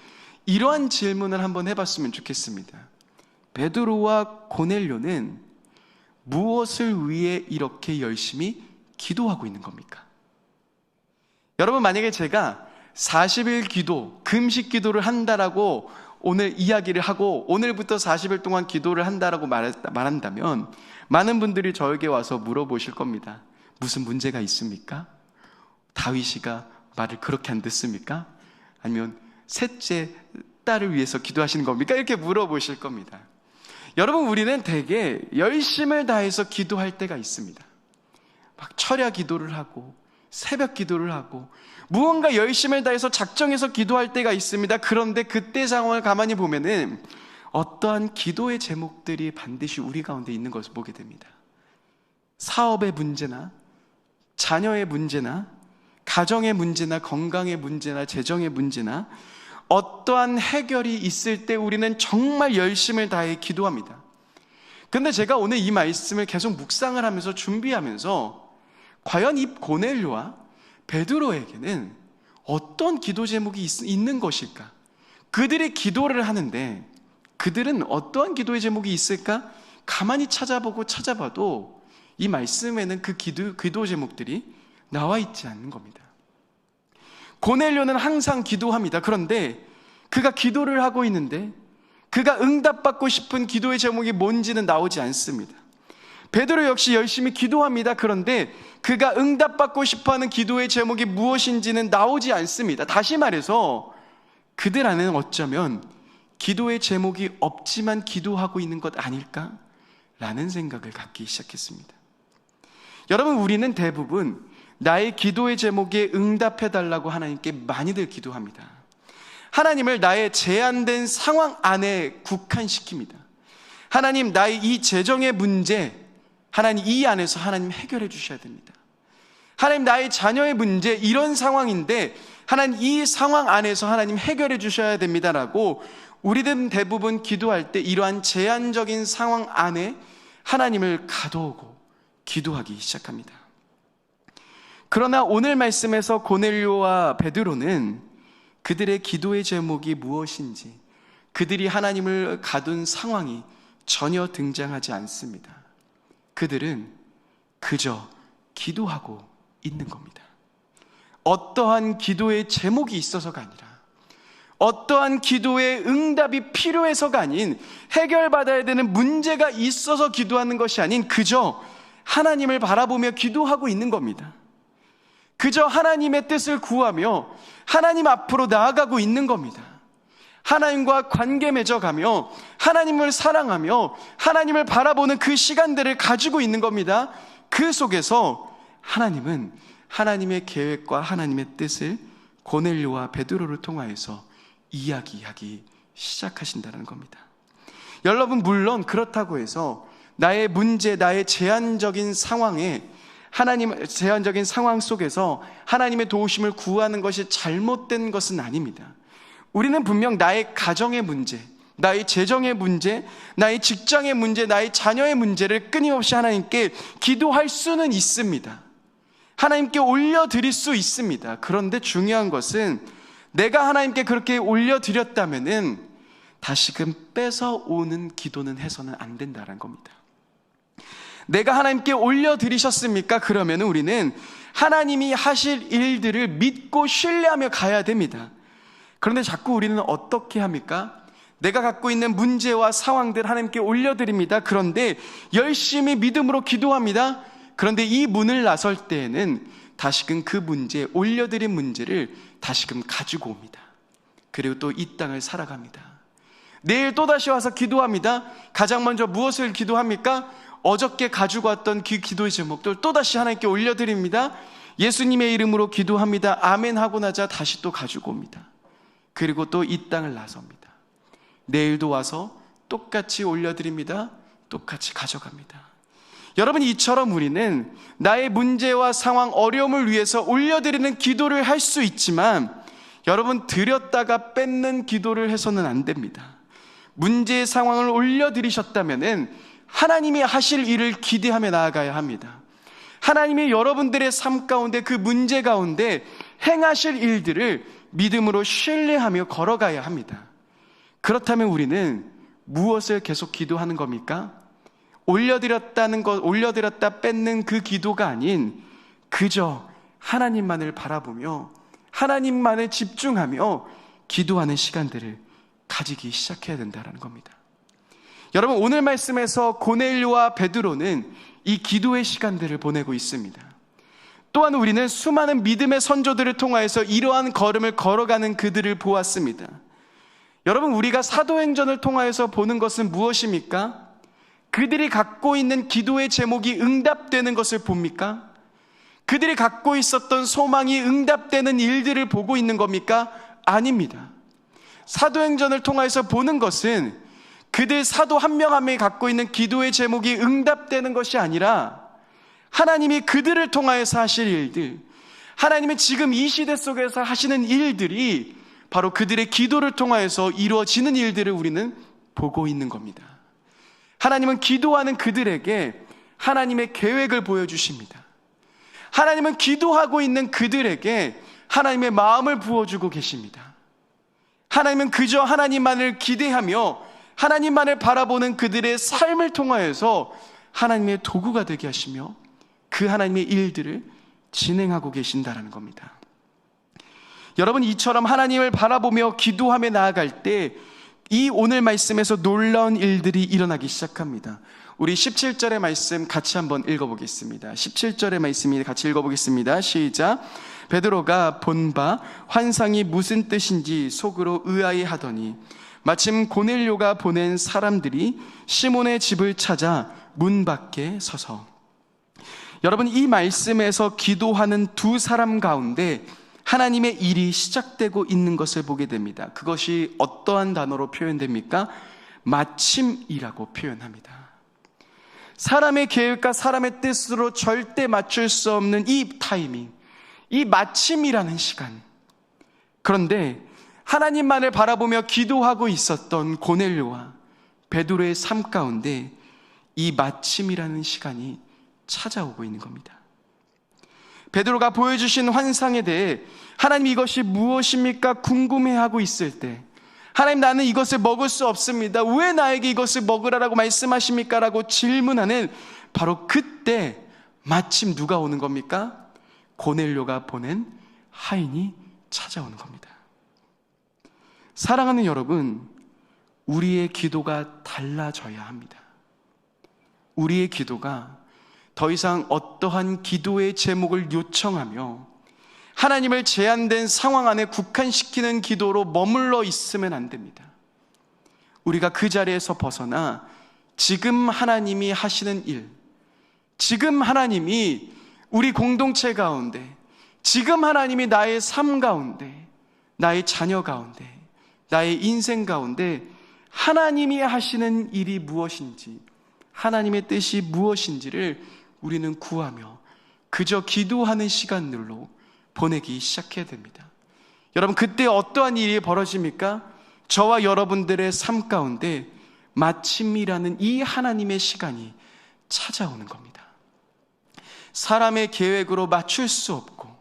이러한 질문을 한번 해봤으면 좋겠습니다. 베드로와 고넬료는 무엇을 위해 이렇게 열심히 기도하고 있는 겁니까? 여러분, 만약에 제가 40일 기도, 금식 기도를 한다라고 오늘 이야기를 하고 오늘부터 40일 동안 기도를 한다라고 말한다면 많은 분들이 저에게 와서 물어보실 겁니다. 무슨 문제가 있습니까? 다윗이가 말을 그렇게 안 듣습니까? 아니면 셋째 딸을 위해서 기도하시는 겁니까? 이렇게 물어보실 겁니다. 여러분, 우리는 되게 열심을 다해서 기도할 때가 있습니다. 막 철야 기도를 하고 새벽 기도를 하고 무언가 열심을 다해서 작정해서 기도할 때가 있습니다. 그런데 그때 상황을 가만히 보면은 어떠한 기도의 제목들이 반드시 우리 가운데 있는 것을 보게 됩니다. 사업의 문제나 자녀의 문제나 가정의 문제나 건강의 문제나 재정의 문제나 어떠한 해결이 있을 때 우리는 정말 열심을 다해 기도합니다. 그런데 제가 오늘 이 말씀을 계속 묵상을 하면서 준비하면서 과연 이 고넬료와 베드로에게는 어떤 기도 제목이 있는 것일까? 그들이 기도를 하는데 그들은 어떠한 기도의 제목이 있을까? 가만히 찾아봐도 이 말씀에는 그 기도 제목들이 나와 있지 않는 겁니다. 고넬료는 항상 기도합니다. 그런데 그가 기도를 하고 있는데 그가 응답받고 싶은 기도의 제목이 뭔지는 나오지 않습니다. 베드로 역시 열심히 기도합니다. 그런데 그가 응답받고 싶어하는 기도의 제목이 무엇인지는 나오지 않습니다. 다시 말해서 그들 안에는 어쩌면 기도의 제목이 없지만 기도하고 있는 것 아닐까라는 생각을 갖기 시작했습니다. 여러분, 우리는 대부분 나의 기도의 제목에 응답해달라고 하나님께 많이들 기도합니다. 하나님을 나의 제한된 상황 안에 국한시킵니다. 하나님, 나의 이 재정의 문제, 하나님 이 안에서 하나님 해결해 주셔야 됩니다. 하나님, 나의 자녀의 문제 이런 상황인데 하나님 이 상황 안에서 하나님 해결해 주셔야 됩니다라고 우리는 대부분 기도할 때 이러한 제한적인 상황 안에 하나님을 가둬오고 기도하기 시작합니다. 그러나 오늘 말씀에서 고넬료와 베드로는 그들의 기도의 제목이 무엇인지, 그들이 하나님을 가둔 상황이 전혀 등장하지 않습니다. 그들은 그저 기도하고 있는 겁니다. 어떠한 기도의 제목이 있어서가 아니라, 어떠한 기도의 응답이 필요해서가 아닌, 해결받아야 되는 문제가 있어서 기도하는 것이 아닌 그저 하나님을 바라보며 기도하고 있는 겁니다. 그저 하나님의 뜻을 구하며 하나님 앞으로 나아가고 있는 겁니다. 하나님과 관계 맺어가며 하나님을 사랑하며 하나님을 바라보는 그 시간들을 가지고 있는 겁니다. 그 속에서 하나님은 하나님의 계획과 하나님의 뜻을 고넬료와 베드로를 통하여서 이야기하기 시작하신다는 겁니다. 여러분, 물론 그렇다고 해서 나의 문제, 나의 제한적인 상황에 제한적인 상황 속에서 하나님의 도우심을 구하는 것이 잘못된 것은 아닙니다. 우리는 분명 나의 가정의 문제, 나의 재정의 문제, 나의 직장의 문제, 나의 자녀의 문제를 끊임없이 하나님께 기도할 수는 있습니다. 하나님께 올려드릴 수 있습니다. 그런데 중요한 것은 내가 하나님께 그렇게 올려드렸다면은 다시금 뺏어오는 기도는 해서는 안 된다는 겁니다. 내가 하나님께 올려드리셨습니까? 그러면 우리는 하나님이 하실 일들을 믿고 신뢰하며 가야 됩니다. 그런데 자꾸 우리는 어떻게 합니까? 내가 갖고 있는 문제와 상황들 하나님께 올려드립니다. 그런데 열심히 믿음으로 기도합니다. 그런데 이 문을 나설 때에는 다시금 그 문제, 올려드린 문제를 다시금 가지고 옵니다. 그리고 또 이 땅을 살아갑니다. 내일 또다시 와서 기도합니다. 가장 먼저 무엇을 기도합니까? 어저께 가지고 왔던 그 기도의 제목들 또다시 하나님께 올려드립니다. 예수님의 이름으로 기도합니다. 아멘 하고 나자 다시 또 가지고 옵니다. 그리고 또 이 땅을 나섭니다. 내일도 와서 똑같이 올려드립니다. 똑같이 가져갑니다. 여러분, 이처럼 우리는 나의 문제와 상황, 어려움을 위해서 올려드리는 기도를 할 수 있지만 여러분, 드렸다가 뺏는 기도를 해서는 안 됩니다. 문제의 상황을 올려드리셨다면은 하나님이 하실 일을 기대하며 나아가야 합니다. 하나님이 여러분들의 삶 가운데 그 문제 가운데 행하실 일들을 믿음으로 신뢰하며 걸어가야 합니다. 그렇다면 우리는 무엇을 계속 기도하는 겁니까? 올려드렸다 뺏는 그 기도가 아닌 그저 하나님만을 바라보며 하나님만을 집중하며 기도하는 시간들을 가지기 시작해야 된다는 겁니다. 여러분, 오늘 말씀에서 고넬료와 베드로는 이 기도의 시간들을 보내고 있습니다. 또한 우리는 수많은 믿음의 선조들을 통하여서 이러한 걸음을 걸어가는 그들을 보았습니다. 여러분, 우리가 사도행전을 통하여서 보는 것은 무엇입니까? 그들이 갖고 있는 기도의 제목이 응답되는 것을 봅니까? 그들이 갖고 있었던 소망이 응답되는 일들을 보고 있는 겁니까? 아닙니다. 사도행전을 통해서 보는 것은 그들 사도 한 명 한 명이 갖고 있는 기도의 제목이 응답되는 것이 아니라 하나님이 그들을 통하여서 하실 일들, 하나님이 지금 이 시대 속에서 하시는 일들이 바로 그들의 기도를 통하여서 이루어지는 일들을 우리는 보고 있는 겁니다. 하나님은 기도하는 그들에게 하나님의 계획을 보여주십니다. 하나님은 기도하고 있는 그들에게 하나님의 마음을 부어주고 계십니다. 하나님은 그저 하나님만을 기대하며 하나님만을 바라보는 그들의 삶을 통하여서 하나님의 도구가 되게 하시며 그 하나님의 일들을 진행하고 계신다는 겁니다. 여러분, 이처럼 하나님을 바라보며 기도하며 나아갈 때 이 오늘 말씀에서 놀라운 일들이 일어나기 시작합니다. 우리 17절의 말씀 같이 한번 읽어보겠습니다. 17절의 말씀이 같이 읽어보겠습니다. 시작. 베드로가 본 바 환상이 무슨 뜻인지 속으로 의아해하더니 마침 고넬료가 보낸 사람들이 시몬의 집을 찾아 문 밖에 서서, 여러분, 이 말씀에서 기도하는 두 사람 가운데 하나님의 일이 시작되고 있는 것을 보게 됩니다. 그것이 어떠한 단어로 표현됩니까? 마침이라고 표현합니다. 사람의 계획과 사람의 뜻으로 절대 맞출 수 없는 이 타이밍, 이 마침이라는 시간. 그런데 하나님만을 바라보며 기도하고 있었던 고넬료와 베드로의 삶 가운데 이 마침이라는 시간이 찾아오고 있는 겁니다. 베드로가 보여주신 환상에 대해 하나님 이것이 무엇입니까? 궁금해하고 있을 때, 하나님 나는 이것을 먹을 수 없습니다. 왜 나에게 이것을 먹으라고 말씀하십니까? 라고 질문하는 바로 그때 마침 누가 오는 겁니까? 고넬료가 보낸 하인이 찾아오는 겁니다. 사랑하는 여러분, 우리의 기도가 달라져야 합니다. 우리의 기도가 더 이상 어떠한 기도의 제목을 요청하며 하나님을 제한된 상황 안에 국한시키는 기도로 머물러 있으면 안 됩니다. 우리가 그 자리에서 벗어나 지금 하나님이 하시는 일, 지금 하나님이 우리 공동체 가운데, 지금 하나님이 나의 삶 가운데, 나의 자녀 가운데, 나의 인생 가운데 하나님이 하시는 일이 무엇인지, 하나님의 뜻이 무엇인지를 우리는 구하며 그저 기도하는 시간들로 보내기 시작해야 됩니다. 여러분, 그때 어떠한 일이 벌어집니까? 저와 여러분들의 삶 가운데 마침이라는 이 하나님의 시간이 찾아오는 겁니다. 사람의 계획으로 맞출 수 없고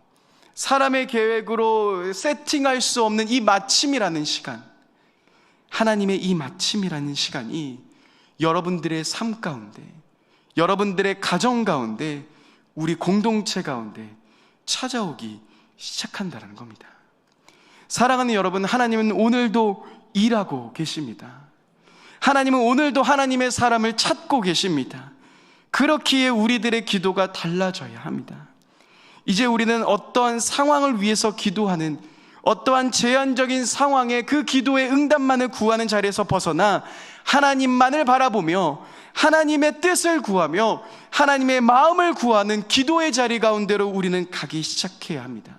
사람의 계획으로 세팅할 수 없는 이 마침이라는 시간, 하나님의 이 마침이라는 시간이 여러분들의 삶 가운데, 여러분들의 가정 가운데, 우리 공동체 가운데 찾아오기 시작한다는 겁니다. 사랑하는 여러분, 하나님은 오늘도 일하고 계십니다. 하나님은 오늘도 하나님의 사람을 찾고 계십니다. 그렇기에 우리들의 기도가 달라져야 합니다. 이제 우리는 어떠한 상황을 위해서 기도하는, 어떠한 제한적인 상황에 그 기도의 응답만을 구하는 자리에서 벗어나 하나님만을 바라보며 하나님의 뜻을 구하며 하나님의 마음을 구하는 기도의 자리 가운데로 우리는 가기 시작해야 합니다.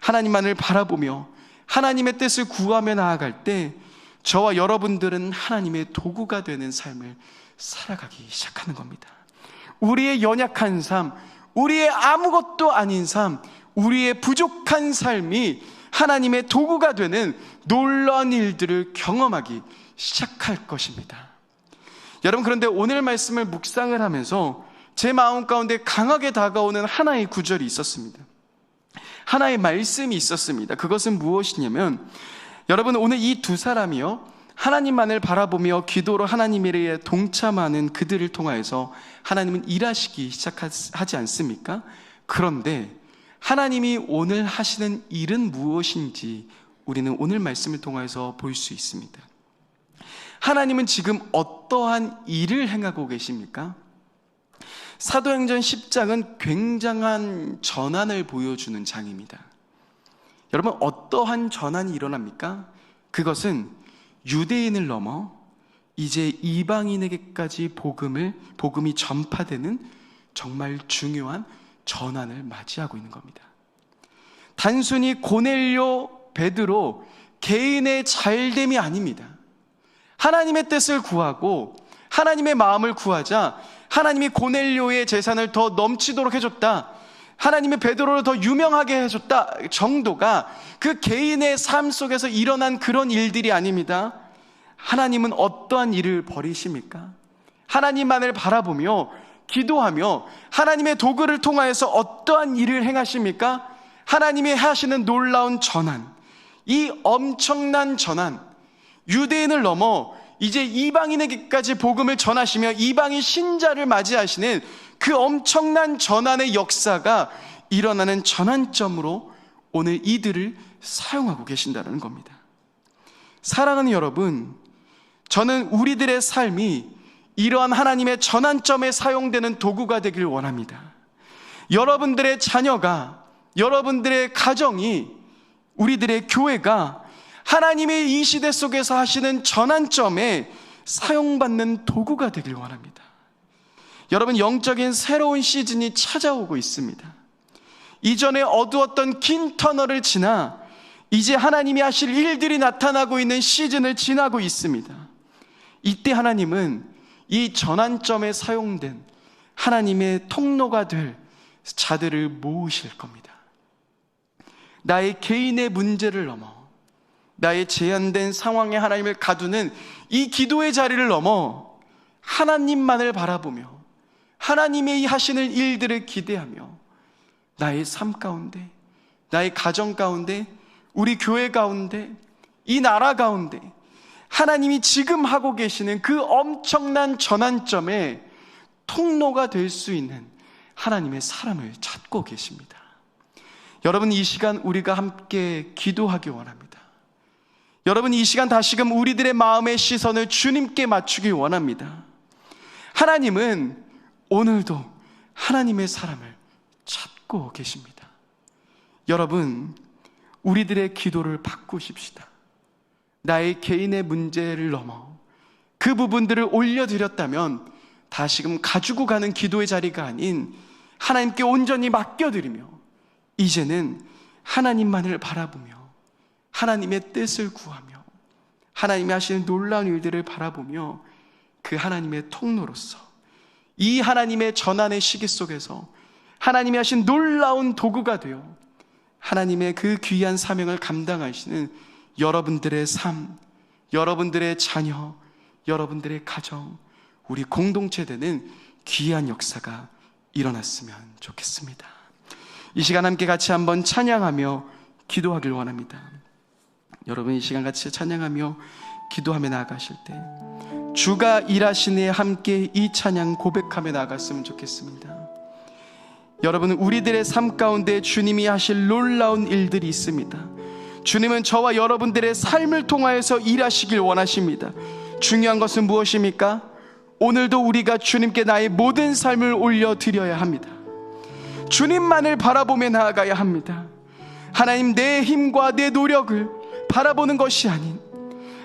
하나님만을 바라보며 하나님의 뜻을 구하며 나아갈 때 저와 여러분들은 하나님의 도구가 되는 삶을 살아가기 시작하는 겁니다. 우리의 연약한 삶, 우리의 아무것도 아닌 삶, 우리의 부족한 삶이 하나님의 도구가 되는 놀라운 일들을 경험하기 시작할 것입니다. 여러분, 그런데 오늘 말씀을 묵상을 하면서 제 마음 가운데 강하게 다가오는 하나의 구절이 있었습니다. 하나의 말씀이 있었습니다. 그것은 무엇이냐면, 여러분, 오늘 이 두 사람이요, 하나님만을 바라보며 기도로 하나님에 동참하는 그들을 통하여서 하나님은 일하시기 시작하지 않습니까? 그런데 하나님이 오늘 하시는 일은 무엇인지 우리는 오늘 말씀을 통해서 볼 수 있습니다. 하나님은 지금 어떠한 일을 행하고 계십니까? 사도행전 10장은 굉장한 전환을 보여주는 장입니다. 여러분, 어떠한 전환이 일어납니까? 그것은 유대인을 넘어 이제 이방인에게까지 복음이 전파되는 정말 중요한 전환을 맞이하고 있는 겁니다. 단순히 고넬료, 베드로 개인의 잘됨이 아닙니다. 하나님의 뜻을 구하고 하나님의 마음을 구하자 하나님이 고넬료의 재산을 더 넘치도록 해줬다, 하나님의 베드로를 더 유명하게 해줬다 정도가 그 개인의 삶 속에서 일어난 그런 일들이 아닙니다. 하나님은 어떠한 일을 벌이십니까? 하나님만을 바라보며 기도하며 하나님의 도구를 통하여서 어떠한 일을 행하십니까? 하나님이 하시는 놀라운 전환, 이 엄청난 전환, 유대인을 넘어 이제 이방인에게까지 복음을 전하시며 이방인 신자를 맞이하시는 그 엄청난 전환의 역사가 일어나는 전환점으로 오늘 이들을 사용하고 계신다는 겁니다. 사랑하는 여러분, 저는 우리들의 삶이 이러한 하나님의 전환점에 사용되는 도구가 되길 원합니다. 여러분들의 자녀가, 여러분들의 가정이, 우리들의 교회가 하나님의 이 시대 속에서 하시는 전환점에 사용받는 도구가 되길 원합니다. 여러분, 영적인 새로운 시즌이 찾아오고 있습니다. 이전에 어두웠던 긴 터널을 지나 이제 하나님이 하실 일들이 나타나고 있는 시즌을 지나고 있습니다. 이때 하나님은 이 전환점에 사용된 하나님의 통로가 될 자들을 모으실 겁니다. 나의 개인의 문제를 넘어 나의 제한된 상황에 하나님을 가두는 이 기도의 자리를 넘어 하나님만을 바라보며 하나님이 하시는 일들을 기대하며 나의 삶 가운데, 나의 가정 가운데, 우리 교회 가운데, 이 나라 가운데 하나님이 지금 하고 계시는 그 엄청난 전환점에 통로가 될 수 있는 하나님의 사람을 찾고 계십니다. 여러분, 이 시간 우리가 함께 기도하기 원합니다. 여러분, 이 시간 다시금 우리들의 마음의 시선을 주님께 맞추기 원합니다. 하나님은 오늘도 하나님의 사람을 찾고 계십니다. 여러분, 우리들의 기도를 바꾸십시다. 나의 개인의 문제를 넘어 그 부분들을 올려드렸다면 다시금 가지고 가는 기도의 자리가 아닌 하나님께 온전히 맡겨드리며 이제는 하나님만을 바라보며 하나님의 뜻을 구하며 하나님이 하시는 놀라운 일들을 바라보며 그 하나님의 통로로서 이 하나님의 전환의 시기 속에서 하나님이 하신 놀라운 도구가 되어 하나님의 그 귀한 사명을 감당하시는 여러분들의 삶, 여러분들의 자녀, 여러분들의 가정, 우리 공동체 되는 귀한 역사가 일어났으면 좋겠습니다. 이 시간 함께 같이 한번 찬양하며 기도하길 원합니다. 여러분, 이 시간 같이 찬양하며 기도하며 나아가실 때 주가 일하시네 함께 이 찬양 고백하며 나아갔으면 좋겠습니다. 여러분, 우리들의 삶 가운데 주님이 하실 놀라운 일들이 있습니다. 주님은 저와 여러분들의 삶을 통하여서 일하시길 원하십니다. 중요한 것은 무엇입니까? 오늘도 우리가 주님께 나의 모든 삶을 올려드려야 합니다. 주님만을 바라보며 나아가야 합니다. 하나님, 내 힘과 내 노력을 바라보는 것이 아닌,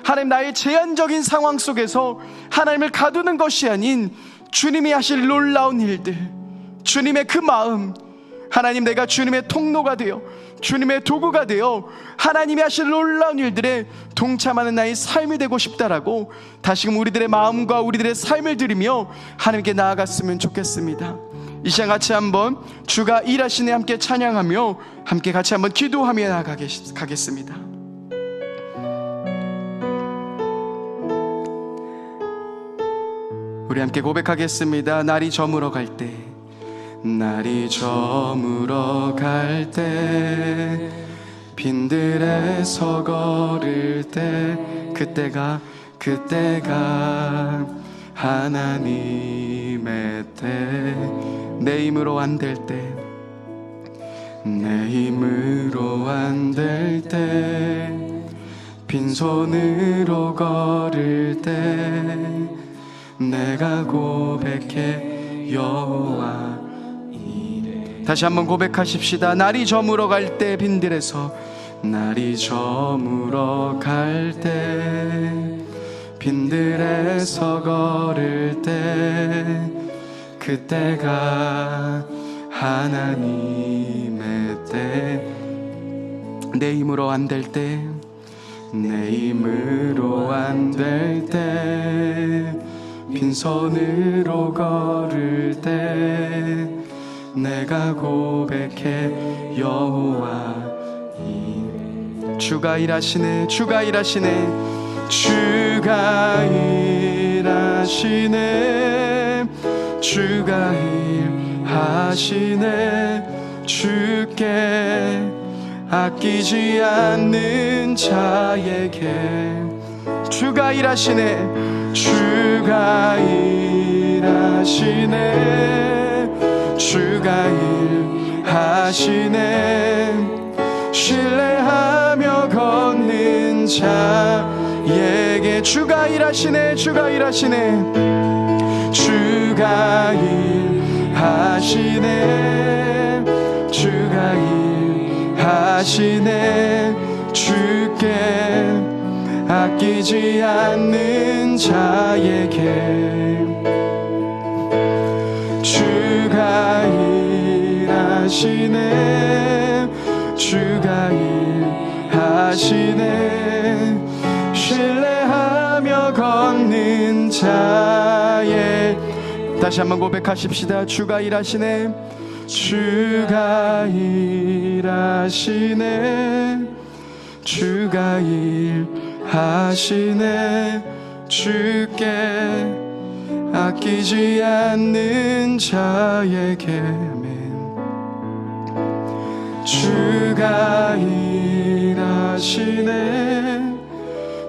하나님 나의 제한적인 상황 속에서 하나님을 가두는 것이 아닌 주님이 하실 놀라운 일들, 주님의 그 마음, 하나님, 내가 주님의 통로가 되어 주님의 도구가 되어 하나님이 하실 놀라운 일들에 동참하는 나의 삶이 되고 싶다라고 다시금 우리들의 마음과 우리들의 삶을 드리며 하나님께 나아갔으면 좋겠습니다. 이 시간 같이 한번 주가 일하시네 함께 찬양하며 함께 같이 한번 기도하며 나아가겠습니다. 우리 함께 고백하겠습니다. 날이 저물어 갈 때, 날이 저물어 갈 때, 빈들에서 걸을 때, 그때가 하나님의 때, 내 힘으로 안 될 때, 내 힘으로 안 될 때, 빈손으로 걸을 때, 내가 고백해 여호와 이래. 다시 한번 고백하십시다. 날이 저물어 갈 때, 빈들에서, 날이 저물어 갈 때, 빈들에서 걸을 때, 그때가 하나님의 때, 내 힘으로 안 될 때, 내 힘으로 안 될 때, 빈손으로 걸을 때, 내가 고백해 여호와 이래. 주가 일하시네, 주가 일하시네, 주가 일하시네, 주가 일하시네, 주께 아끼지 않는 자에게. 주가 일하시네, 주가 일하시네, 주가 일하시네, 신뢰하며 걷는 자에게. 주가 일하시네, 주가 일하시네, 주가 일하시네, 주가 일하시네, 주께 아끼지 않는 자에게. 주가 일하시네, 주가 일하시네, 신뢰하며 걷는 자에. 다시 한번 고백하십시다. 주가 일하시네, 주가 일하시네, 주가 일하시네, 주께 아끼지 않는 자에게. 주가 일하시네,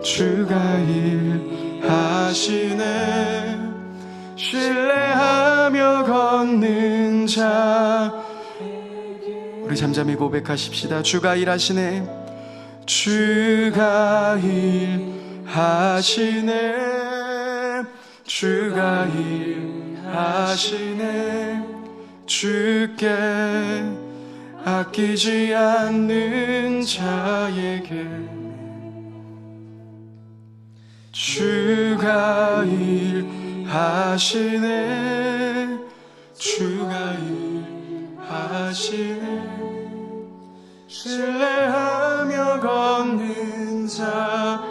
주가 일하시네, 신뢰하며 걷는 자. 우리 잠잠히 고백하십시다. 주가 일하시네, 주가 일하시네, 주가 일하시네, 주께 아끼지 않는 자에게. 주가 일하시네, 주가 일하시네, 신뢰하며 걷는 자.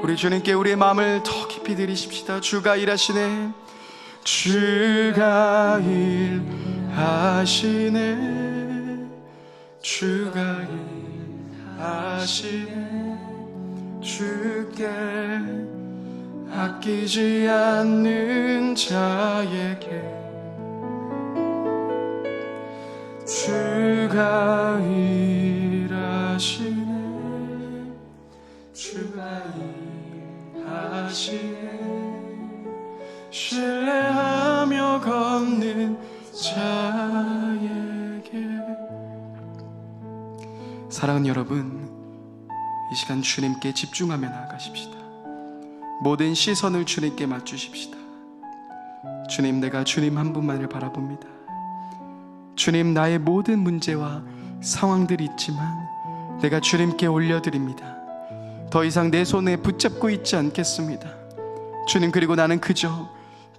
우리 주님께 우리의 마음을 더 깊이 드리십시다. 주가 일하시네, 주가 일하시네, 주가 일하시네, 주께 아끼지 않는 자에게. 주가 일하시네 주가 일하시네 신뢰하며 걷는 자에게. 사랑하는 여러분, 이 시간 주님께 집중하며 나아가십시다. 모든 시선을 주님께 맞추십시다. 주님, 내가 주님 한 분만을 바라봅니다. 주님, 나의 모든 문제와 상황들이 있지만 내가 주님께 올려드립니다. 더 이상 내 손에 붙잡고 있지 않겠습니다. 주님, 그리고 나는 그저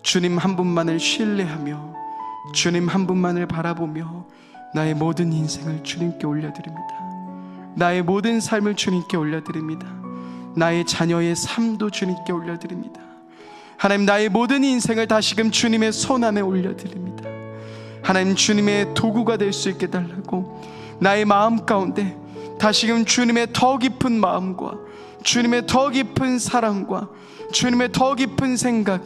주님 한 분만을 신뢰하며 주님 한 분만을 바라보며 나의 모든 인생을 주님께 올려드립니다. 나의 모든 삶을 주님께 올려드립니다. 나의 자녀의 삶도 주님께 올려드립니다. 하나님, 나의 모든 인생을 다시금 주님의 손 안에 올려드립니다. 하나님, 주님의 도구가 될 수 있게 달라고 나의 마음 가운데 다시금 주님의 더 깊은 마음과 주님의 더 깊은 사랑과 주님의 더 깊은 생각,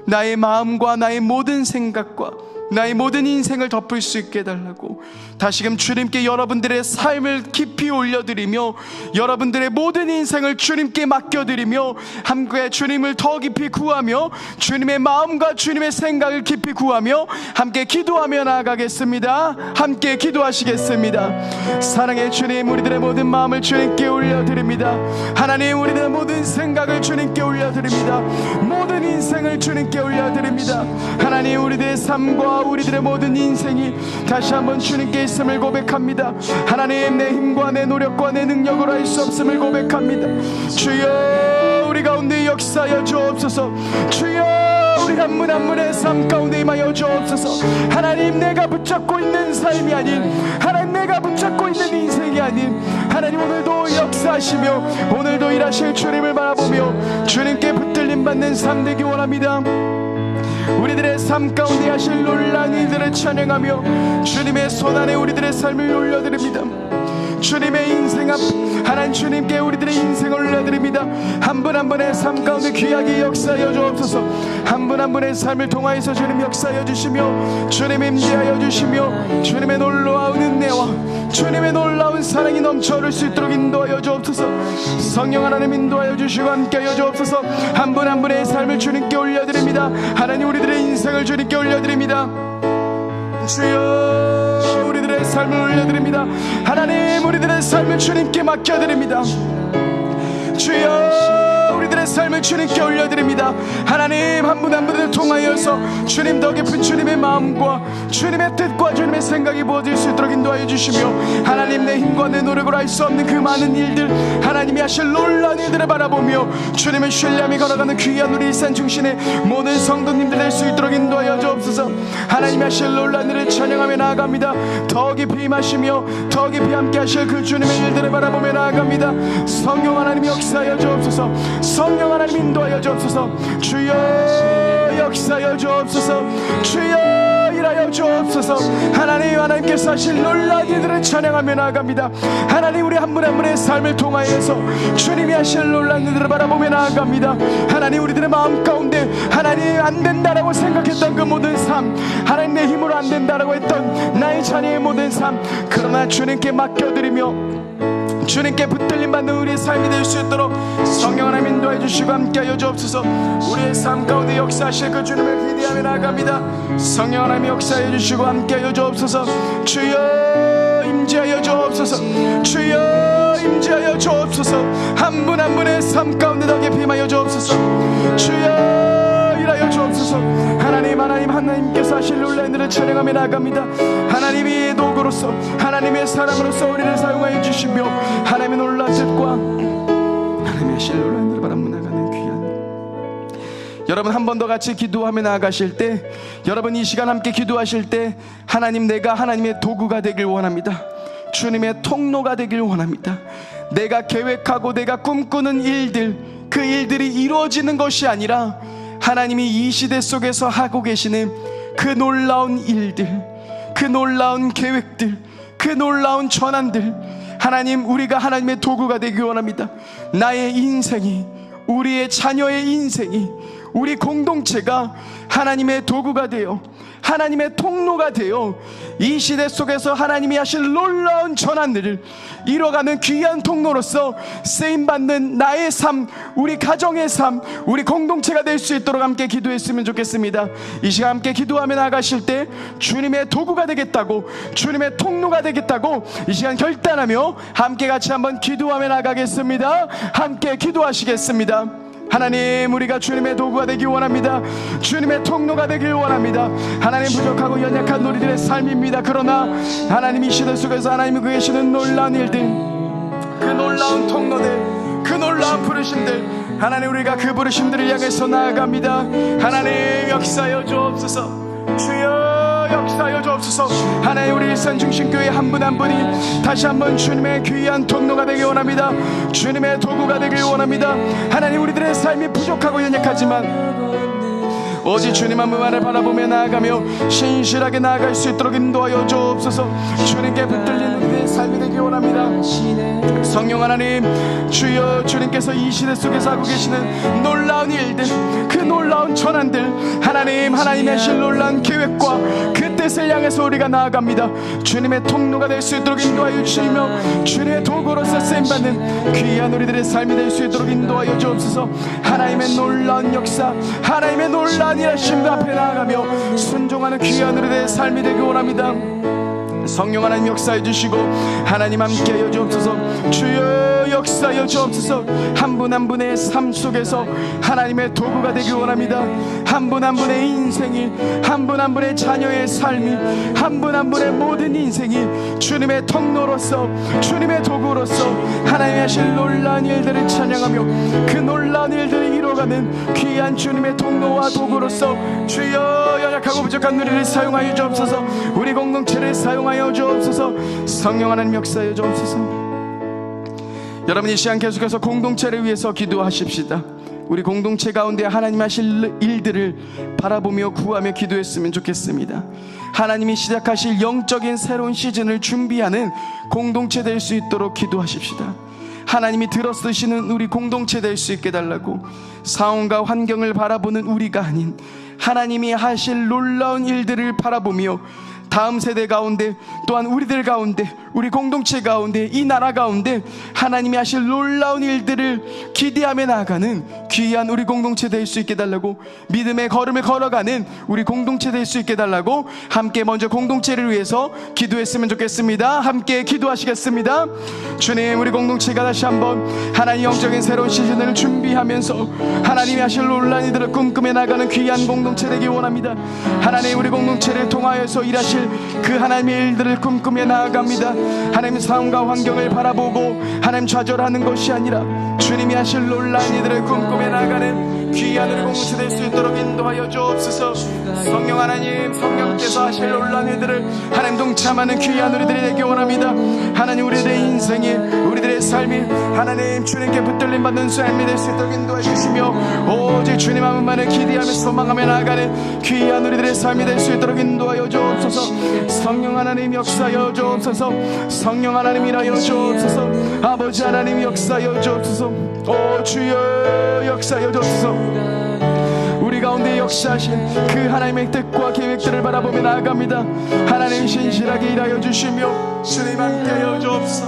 나의 마음과 나의 모든 생각과 나의 모든 인생을 덮을 수 있게 해달라고 다시금 주님께 여러분들의 삶을 깊이 올려드리며 여러분들의 모든 인생을 주님께 맡겨드리며 함께 주님을 더 깊이 구하며 주님의 마음과 주님의 생각을 깊이 구하며 함께 기도하며 나아가겠습니다. 함께 기도하시겠습니다. 사랑의 주님, 우리들의 모든 마음을 주님께 올려드립니다. 하나님, 우리들의 모든 생각을 주님께 올려드립니다. 모든 인생을 주님께 올려드립니다. 하나님, 우리들의 삶과 우리들의 모든 인생이 다시 한번 주님께 있음을 고백합니다. 하나님, 내 힘과 내 노력과 내 능력으로 할 수 없음을 고백합니다. 주여, 우리 가운데 역사하여 주옵소서. 주여, 우리 한 분 한 분의 삶 가운데 임하여 주옵소서. 하나님, 내가 붙잡고 있는 삶이 아닌, 하나님 내가 붙잡고 있는 인생이 아닌, 하나님 오늘도 역사하시며 오늘도 일하실 주님을 바라보며 주님께 붙들림 받는 삶 되기 원합니다. 우리들의 삶 가운데 하실 놀라운 일들을 찬양하며 주님의 손 안에 우리들의 삶을 올려드립니다. 주님의 인생 앞 하나님, 주님께 우리들의 인생을 올려드립니다. 한 분 한 분의 삶 가운데 귀하게 역사하여 주옵소서. 한 분 한 분의 삶을 통하여서 주님 역사하여 주시며 주님 임재하여 주시며 주님의 놀라운 은혜와 주님의 놀라운 사랑이 넘쳐 흐를 수 있도록 인도하여 주옵소서. 성령 하나님 인도하여 주시고 함께하여 주옵소서. 한 분 한 분의 삶을 주님께 올려드립니다. 하나님, 우리들의 인생을 주님께 올려드립니다. 주여, 우리들의 삶을 올려드립니다. 하나님, 우리들의 삶을 주님께 맡겨드립니다. 주여, 우리들의 삶을 주님께 올려드립니다. 하나님, 한 분 한 분을 통하여서 주님 더 깊은 주님의 마음과 주님의 뜻과 주님의 생각이 부어질 수 있도록 인도하여 주시며 하나님, 내 힘과 내 노력으로 할 수 없는 그 많은 일들, 하나님이 하실 놀라운 일들을 바라보며 주님을 신뢰하며 걸어가는 귀한 우리 일산 중심의 모든 성도님들 될 수 있도록 인도하여 주옵소서. 하나님이 하실 놀라운 일을 찬양하며 나아갑니다. 더 깊이 임하시며 더 깊이 함께 하실 그 주님의 일들을 바라보며 나아갑니다. 성령 하나님 역사하여 주옵소서. 성령 하나님 인도하여 주옵소서. 주여, 역사하여 주옵소서. 주여, 일하여 주옵소서. 하나님, 하나님께서 하실 놀라운 일들을 찬양하며 나아갑니다. 하나님, 우리 한 분 한 분의 삶을 통하여서 주님이 하실 놀라운 일들을 바라보며 나아갑니다. 하나님, 우리들의 마음 가운데 하나님 안 된다라고 생각했던 그 모든 삶, 하나님 내 힘으로 안 된다라고 했던 나의 자녀의 모든 삶, 그러나 주님께 맡겨드리며 주님께 붙들림 받는 우리의 삶이 될 수 있도록 성령 하나님 인도해 주시고 함께하여 주옵소서. 우리의 삶 가운데 역사하실 그 주님을 기대하며 나아갑니다. 성령 하나님 역사해 주시고 함께하여 주옵소서. 주여, 임재하여 주옵소서. 주여, 임재하여 주옵소서. 한 분 한 분의 삶 가운데 더 깊이 임하여 주옵소서. 주여, 일하여 주옵소서. 하나님, 하나님께서 하실 놀라운 일을 찬양하며 나아갑니다. 하나님의 도구로서 하나님의 사람으로서 우리를 사용하여 주시며 하나님의 놀라운 뜻과 하나님의 하실 놀라운 일을 바라보며 나아가는 귀한 여러분, 한 번 더 같이 기도하며 나아가실 때, 여러분 이 시간 함께 기도하실 때 하나님, 내가 하나님의 도구가 되길 원합니다. 주님의 통로가 되길 원합니다. 내가 계획하고 내가 꿈꾸는 일들, 그 일들이 이루어지는 것이 아니라 하나님이 이 시대 속에서 하고 계시는 그 놀라운 일들, 그 놀라운 계획들, 그 놀라운 전환들, 하나님, 우리가 하나님의 도구가 되기 원합니다. 나의 인생이, 우리의 자녀의 인생이, 우리 공동체가 하나님의 도구가 되어 하나님의 통로가 되어 이 시대 속에서 하나님이 하실 놀라운 전환들을 이뤄가는 귀한 통로로서 쓰임받는 나의 삶, 우리 가정의 삶, 우리 공동체가 될 수 있도록 함께 기도했으면 좋겠습니다. 이 시간 함께 기도하며 나가실 때 주님의 도구가 되겠다고, 주님의 통로가 되겠다고 이 시간 결단하며 함께 같이 한번 기도하며 나가겠습니다. 함께 기도하시겠습니다. 하나님, 우리가 주님의 도구가 되길 원합니다. 주님의 통로가 되길 원합니다. 하나님, 부족하고 연약한 우리들의 삶입니다. 그러나 하나님, 이 시대 속에서 하나님이 계시는 놀라운 일들, 그 놀라운 통로들, 그 놀라운 부르심들, 하나님, 우리가 그 부르심들을 향해서 나아갑니다. 하나님, 역사여 주옵소서. 주여, 역사여 주옵소서. 하나님, 우리 일산중심교회 한 분 한 분이 다시 한번 주님의 귀한 통로가 되길 원합니다. 주님의 도구가 되길 원합니다. 하나님, 우리들의 삶이 부족하고 연약하지만 오직 주님 한 분만을 바라보며 나아가며 신실하게 나아갈 수 있도록 인도하여 주옵소서. 주님께 붙들린 우리의 삶이 되길 원합니다. 성령 하나님, 주여, 주님께서 이 시대 속에서 하고 계시는 놀라운 일들, 그 놀라운 전환들, 하나님, 하나님의 하실 놀라운 계획과 그 뜻을 향해서 우리가 나아갑니다. 주님의 통로가 될 수 있도록 인도하여 주시며 주님의 도구로서 쓰임받는 귀한 우리들의 삶이 될 수 있도록 인도하여 주옵소서. 하나님의 놀라운 역사, 하나님의 놀라운 일하심 앞에 나아가며 순종하는 귀한 우리들의 삶이 되길 원합니다. 성령 하나님, 역사해 주시고 하나님 함께하여 주옵소서. 주여, 역사하여 주옵소서. 한 분 한 분의 삶 속에서 하나님의 도구가 되길 원합니다. 한 분 한 분의 인생이, 한 분 한 분의 자녀의 삶이, 한 분 한 분의 모든 인생이 주님의 통로로서, 주님의 도구로서 하나님이 하실 놀라운 일들을 찬양하며 그 놀라운 일들을 이뤄가는 귀한 주님의 통로와 도구로서 주여, 연약하고 부족한 우리를 사용하여 주옵소서. 우리 공동체를 사용하여 주옵소서. 성령 하나님, 역사하여 주옵소서. 여러분, 이 시간 계속해서 공동체를 위해서 기도하십시다. 우리 공동체 가운데 하나님 하실 일들을 바라보며 구하며 기도했으면 좋겠습니다. 하나님이 시작하실 영적인 새로운 시즌을 준비하는 공동체 될 수 있도록 기도하십시다. 하나님이 들어쓰시는 우리 공동체 될 수 있게 달라고, 상황과 환경을 바라보는 우리가 아닌 하나님이 하실 놀라운 일들을 바라보며 다음 세대 가운데, 또한 우리들 가운데, 우리 공동체 가운데, 이 나라 가운데 하나님이 하실 놀라운 일들을 기대하며 나아가는 귀한 우리 공동체 될 수 있게 달라고, 믿음의 걸음을 걸어가는 우리 공동체 될 수 있게 달라고 함께 먼저 공동체를 위해서 기도했으면 좋겠습니다. 함께 기도하시겠습니다. 주님, 우리 공동체가 다시 한번 하나님 영적인 새로운 시즌을 준비하면서 하나님이 하실 놀라운 일들을 꿈꾸며 나가는 귀한 공동체 되기 원합니다. 하나님, 우리 공동체를 통하여서 일하실 그 하나님의 일들을 꿈꾸며 나아갑니다. 하나님, 상황과 환경을 바라보고 하나님 좌절하는 것이 아니라 주님이 하실 놀라운 일들을 꿈꾸며 나아가는 귀한 우리 공동체 될 수 있도록 인도하여 주옵소서. 성령 하나님, 성령께서 하실 놀라운 일들을 하나님 동참하는 귀한 우리들이 되기 원합니다. 하나님, 우리들의 인생이, 우리들의 삶이 하나님 주님께 붙들림 받는 삶이 될 수 있도록 인도해 주시며 오직 주님 한 분만을 기대하며 소망하며 나아가는 귀한 우리들의 삶이 될 수 있도록 인도하여 주옵소서. 성령 하나님, 역사하여 주옵소서. 성령 하나님, 일하여 주옵소서. 아버지 하나님, 역사하여 주옵소서. 오 주여, 역사하여 주옵소서. 우리 가운데 역사하신 그 하나님의 뜻과 계획들을 바라보며 나아갑니다. 하나님, 신실하게 일하여 주시며 주님 함께하여 주옵소서.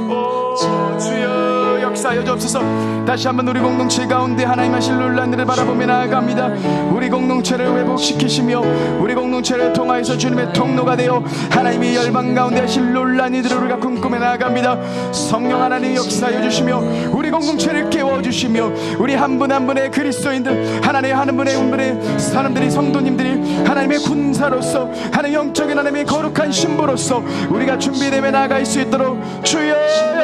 오 주여, 역사하여 주옵소서. 다시 한번 우리 공동체 가운데 하나님 하실 놀라운 일을 바라보며 나아갑니다. 우리 공동체를 회복시키시며 우리 공동체를 통하여서 주님의 통로가 되어 하나님의 열방 가운데 하실 놀라운 일들을 우리가 꿈꾸며 나아갑니다. 성령 하나님, 역사하여 주시며 우리 공동체를 깨워주시며 우리 한 분 한 분의 그리스도인들, 하나님 한 분의 사람들이, 성도님들이 하나님의 군사로서, 하나님 영적인 하나님의 거룩한 신부로서 우리가 준비되며 나아갈 수 있도록 주여,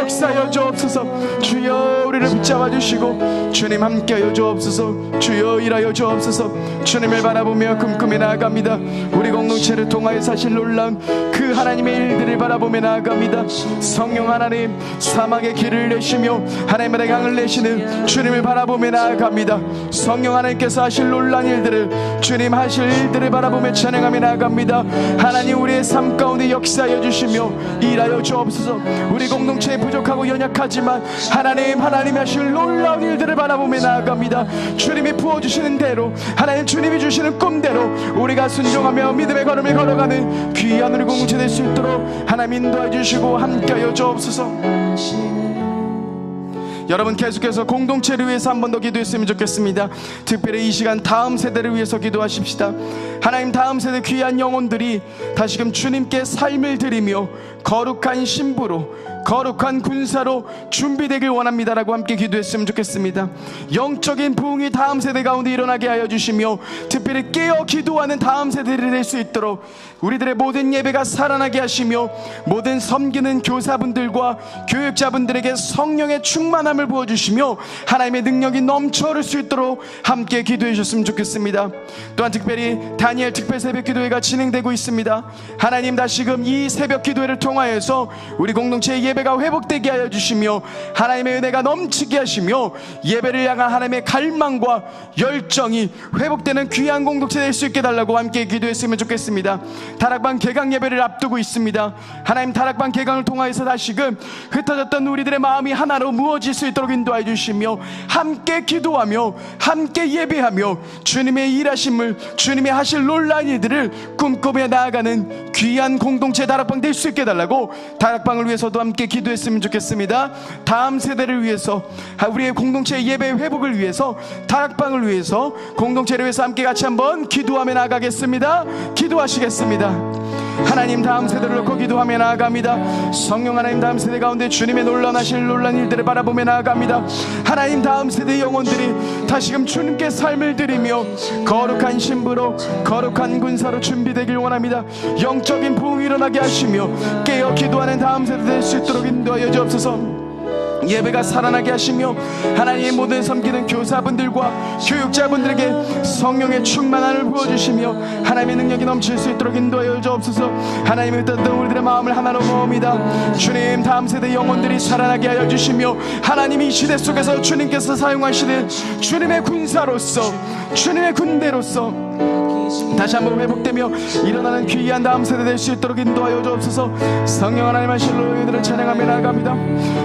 역사하여 주옵소서. 주여, 우리를 붙잡아 주시고 주님 함께하여 주옵소서. 주여, 일하여 주옵소서. 주님을 바라보며 꿈꾸며 나아갑니다. 우리 공동체를 통하여 사실 놀라운 그 하나님의 일들을 바라보며 나아갑니다. 성령 하나님, 사막의 길을 내시며 하나님의 강을 내시는 주님을 바라보며 나아갑니다. 성령 하나님께서 하실 놀라운 일들을, 주님 하실 일들을 바라보며 찬양하며 나아갑니다. 하나님, 우리의 삶 가운데 역사하여 주시며 일하여 주옵소서. 우리 공동체에 부족하고 연약하지만 하나님 주님, 하나님이 하실 놀라운 일들을 바라보며 나아갑니다. 주님이 부어주시는 대로, 하나님 주님이 주시는 꿈대로 우리가 순종하며 믿음의 걸음을 걸어가는 귀한 우리 공동체 될 수 있도록 하나님 인도해 주시고 함께하여 주옵소서. 여러분, 계속해서 공동체를 위해서 한 번 더 기도했으면 좋겠습니다. 특별히 이 시간 다음 세대를 위해서 기도하십시다. 하나님, 다음 세대 귀한 영혼들이 다시금 주님께 삶을 드리며 거룩한 신부로, 거룩한 군사로 준비되길 원합니다라고 함께 기도했으면 좋겠습니다. 영적인 부흥이 다음 세대 가운데 일어나게 하여 주시며 특별히 깨어 기도하는 다음 세대를 될 수 있도록 우리들의 모든 예배가 살아나게 하시며 모든 섬기는 교사분들과 교육자분들에게 성령의 충만함을 부어주시며 하나님의 능력이 넘쳐 흐를 수 있도록 함께 기도해 주셨으면 좋겠습니다. 또한 특별히 다니엘 특별 새벽 기도회가 진행되고 있습니다. 하나님, 다시금 이 새벽 기도회를 통하여서 우리 공동체의 예배가 회복되게 하여 주시며 하나님의 은혜가 넘치게 하시며 예배를 향한 하나님의 갈망과 열정이 회복되는 귀한 공동체 될 수 있게 달라고 함께 기도했으면 좋겠습니다. 다락방 개강 예배를 앞두고 있습니다. 하나님, 다락방 개강을 통하여서 다시금 흩어졌던 우리들의 마음이 하나로 무어질 수 있도록 인도해 주시며 함께 기도하며 함께 예배하며 주님의 일하심을, 주님의 하실 놀라운 일들을 꿈꾸며 나아가는 귀한 공동체 다락방 될 수 있게 달라고 다락방을 위해서도 함께 기도했으면 좋겠습니다. 다음 세대를 위해서, 우리의 공동체 예배 회복을 위해서, 다락방을 위해서, 공동체를 위해서 함께 같이 한번 기도하며 나아가겠습니다. 기도하시겠습니다. 하나님, 다음 세대를 놓고 기도하며 나아갑니다. 성령 하나님, 다음 세대 가운데 주님의 놀라우실 놀란 일들을 바라보며 나아갑니다. 하나님, 다음 세대 영혼들이 다시금 주님께 삶을 드리며 거룩한 신부로, 거룩한 군사로 준비되길 원합니다. 영적인 부흥이 일어나게 하시며 깨어 기도하는 다음 세대 될 수 있도록 인도하여 주옵소서. 예배가 살아나게 하시며 하나님의 모든 섬기는 교사분들과 교육자분들에게 성령의 충만함을 부어주시며 하나님의 능력이 넘칠 수 있도록 인도하여 주옵소서. 하나님의 뜻대로 우리들의 마음을 하나로 모읍니다. 주님, 다음 세대 영혼들이 살아나게 하여 주시며 하나님이 이 시대 속에서 주님께서 사용하시는 주님의 군사로서, 주님의 군대로서 다시 한번 회복되며 일어나는 귀한 다음 세대 될 수 있도록 인도하여 주옵소서. 성령 하나님 하실 놀라운 찬양하며 나아갑니다.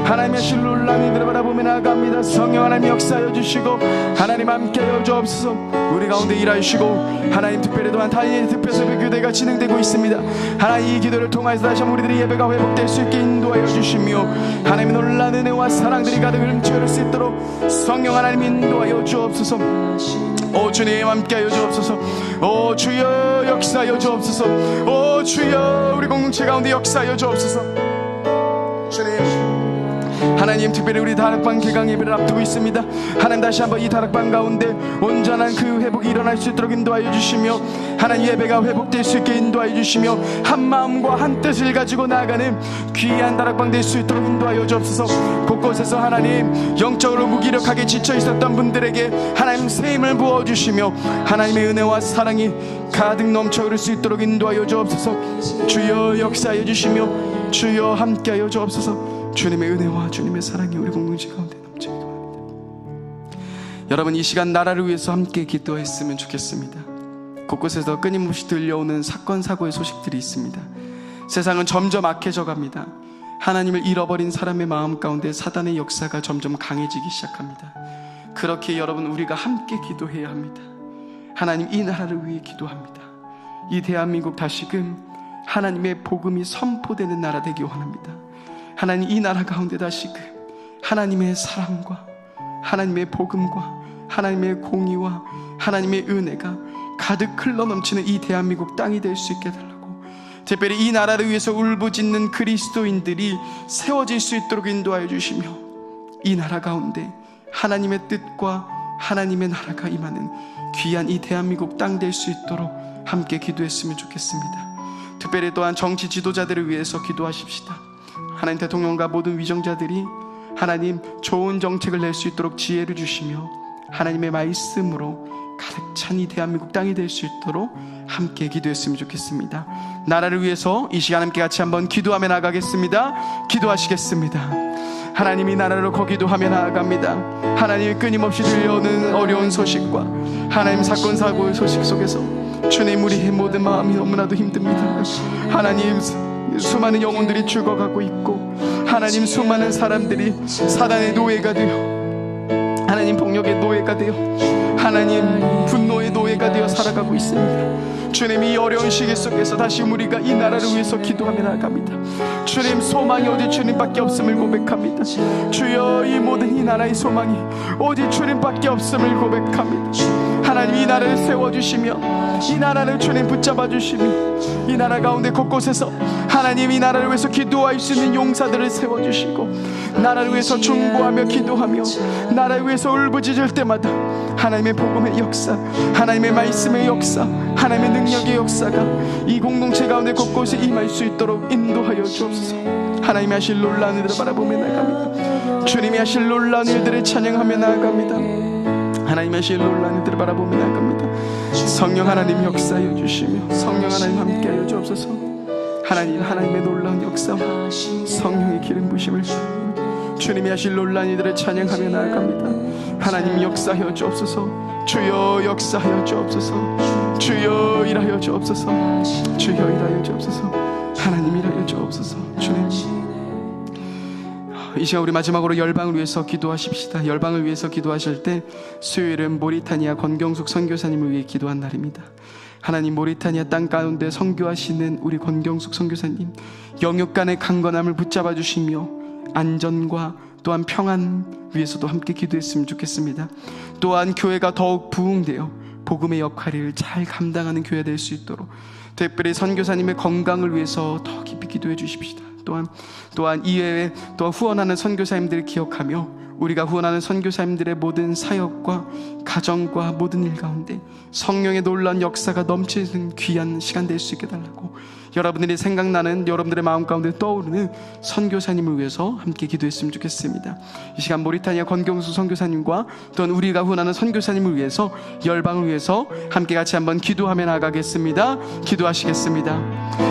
하나님의 하실 놀라운 일들을 바라보며 나아갑니다. 성령 하나님 역사하여 주시고 하나님 함께하여 주옵소서. 우리 가운데 일하시고 하나님, 특별히 또한 다니엘 특별 새벽 교대가 진행되고 있습니다. 하나님, 이 기도를 통하여서 다시 한번 우리들의 예배가 회복될 수 있게 인도하여 주시며 하나님의 놀라운 은혜와 사랑들이 가득 넘쳐흐를 수 있도록 성령 하나님 인도하여 주옵소서. 오 주님, 함께하여 주옵소서. 오 주여, 역사하여 주옵소서. 오 주여, 우리 공동체 가운데 역사하여 주옵소서. 주님, 하나님, 특별히 우리 다락방 개강 예배를 앞두고 있습니다. 하나님, 다시 한번 이 다락방 가운데 온전한 그 회복이 일어날 수 있도록 인도하여 주시며 하나님, 예배가 회복될 수 있게 인도하여 주시며 한 마음과 한 뜻을 가지고 나아가는 귀한 다락방 될 수 있도록 인도하여 주옵소서. 곳곳에서 하나님, 영적으로 무기력하게 지쳐 있었던 분들에게 하나님 새 힘을 부어주시며 하나님의 은혜와 사랑이 가득 넘쳐 흐를 수 있도록 인도하여 주옵소서. 주여, 역사하여 주시며 주여, 함께하여 주옵소서. 주님의 은혜와 주님의 사랑이 우리 공동체 가운데 넘치기도 합니다. 여러분, 이 시간 나라를 위해서 함께 기도했으면 좋겠습니다. 곳곳에서 끊임없이 들려오는 사건 사고의 소식들이 있습니다. 세상은 점점 악해져 갑니다. 하나님을 잃어버린 사람의 마음 가운데 사단의 역사가 점점 강해지기 시작합니다. 그렇게 여러분, 우리가 함께 기도해야 합니다. 하나님, 이 나라를 위해 기도합니다. 이 대한민국 다시금 하나님의 복음이 선포되는 나라 되기 원합니다. 하나님, 이 나라 가운데 다시금 하나님의 사랑과 하나님의 복음과 하나님의 공의와 하나님의 은혜가 가득 흘러넘치는 이 대한민국 땅이 될 수 있게 달라고, 특별히 이 나라를 위해서 울부짖는 그리스도인들이 세워질 수 있도록 인도하여 주시며 이 나라 가운데 하나님의 뜻과 하나님의 나라가 임하는 귀한 이 대한민국 땅 될 수 있도록 함께 기도했으면 좋겠습니다. 특별히 또한 정치 지도자들을 위해서 기도하십시다. 하나님, 대통령과 모든 위정자들이 하나님 좋은 정책을 낼 수 있도록 지혜를 주시며 하나님의 말씀으로 가득 찬 이 대한민국 땅이 될 수 있도록 함께 기도했으면 좋겠습니다. 나라를 위해서 이 시간 함께 같이 한번 기도하며 나가겠습니다. 기도하시겠습니다. 하나님, 이 나라로 기도하며 나아갑니다. 하나님이 끊임없이 들려오는 어려운 소식과 하나님 사건 사고의 소식 속에서 주님, 우리의 모든 마음이 너무나도 힘듭니다. 하나님, 수많은 영혼들이 죽어가고 있고 하나님 수많은 사람들이 사단의 노예가 되어 하나님 폭력의 노예가 되어 하나님 분노의 노예가 되어 살아가고 있습니다. 주님, 이 어려운 시기 속에서 다시 우리가 이 나라를 위해서 기도하며 나아갑니다. 주님, 소망이 오직 주님밖에 없음을 고백합니다. 주여, 이 모든 이 나라의 소망이 오직 주님밖에 없음을 고백합니다. 하나님, 이 나라를 세워주시며 이 나라를 주님 붙잡아 주시며 이 나라 가운데 곳곳에서 하나님 이 나라를 위해서 기도할 수 있는 용사들을 세워주시고 나라를 위해서 중보하며 기도하며 나라를 위해서 울부짖을 때마다 하나님의 복음의 역사, 하나님의 말씀의 역사, 하나님의 능력의 역사가 이 공동체 가운데 곳곳에 임할 수 있도록 인도하여 주옵소서. 하나님이 하실 놀라운 일들을 바라보며 나아갑니다. 주님이 하실 놀라운 일들을 찬양하며 나아갑니다. 하나님이 하실 놀라운 일들을 바라보며 나아갑니다. 성령 하나님 역사하여 주시며 성령 하나님 함께하여 주옵소서. 하나님, 하나님의 놀라운 역사와 성령의 기름 부심을 주님이 하실 놀라운 일들을 찬양하며 나아갑니다. 하나님 역사하여 주옵소서. 주여 역사하여 주옵소서. 주여 일하여 주옵소서. 주여 일하여 주옵소서. 하나님 일하여 주옵소서. 주님, 이 시간 우리 마지막으로 열방을 위해서 기도하십시다. 열방을 위해서 기도하실 때 수요일은 모리타니아 권경숙 선교사님을 위해 기도한 날입니다. 하나님, 모리타니아 땅 가운데 선교하시는 우리 권경숙 선교사님 영육 간의 강건함을 붙잡아 주시며 안전과 또한 평안 위해서도 함께 기도했으면 좋겠습니다. 또한 교회가 더욱 부흥되어 복음의 역할을 잘 감당하는 교회가 될 수 있도록 특별히 선교사님의 건강을 위해서 더 깊이 기도해 주십시다. 또한 이외에 또 후원하는 선교사님들을 기억하며 우리가 후원하는 선교사님들의 모든 사역과 가정과 모든 일 가운데 성령의 놀라운 역사가 넘치는 귀한 시간 될 수 있게 달라고 여러분들이 생각나는 여러분들의 마음 가운데 떠오르는 선교사님을 위해서 함께 기도했으면 좋겠습니다. 이 시간 모리타니아 권경수 선교사님과 또한 우리가 후원하는 선교사님을 위해서 열방을 위해서 함께 같이 한번 기도하며 나가겠습니다. 기도하시겠습니다.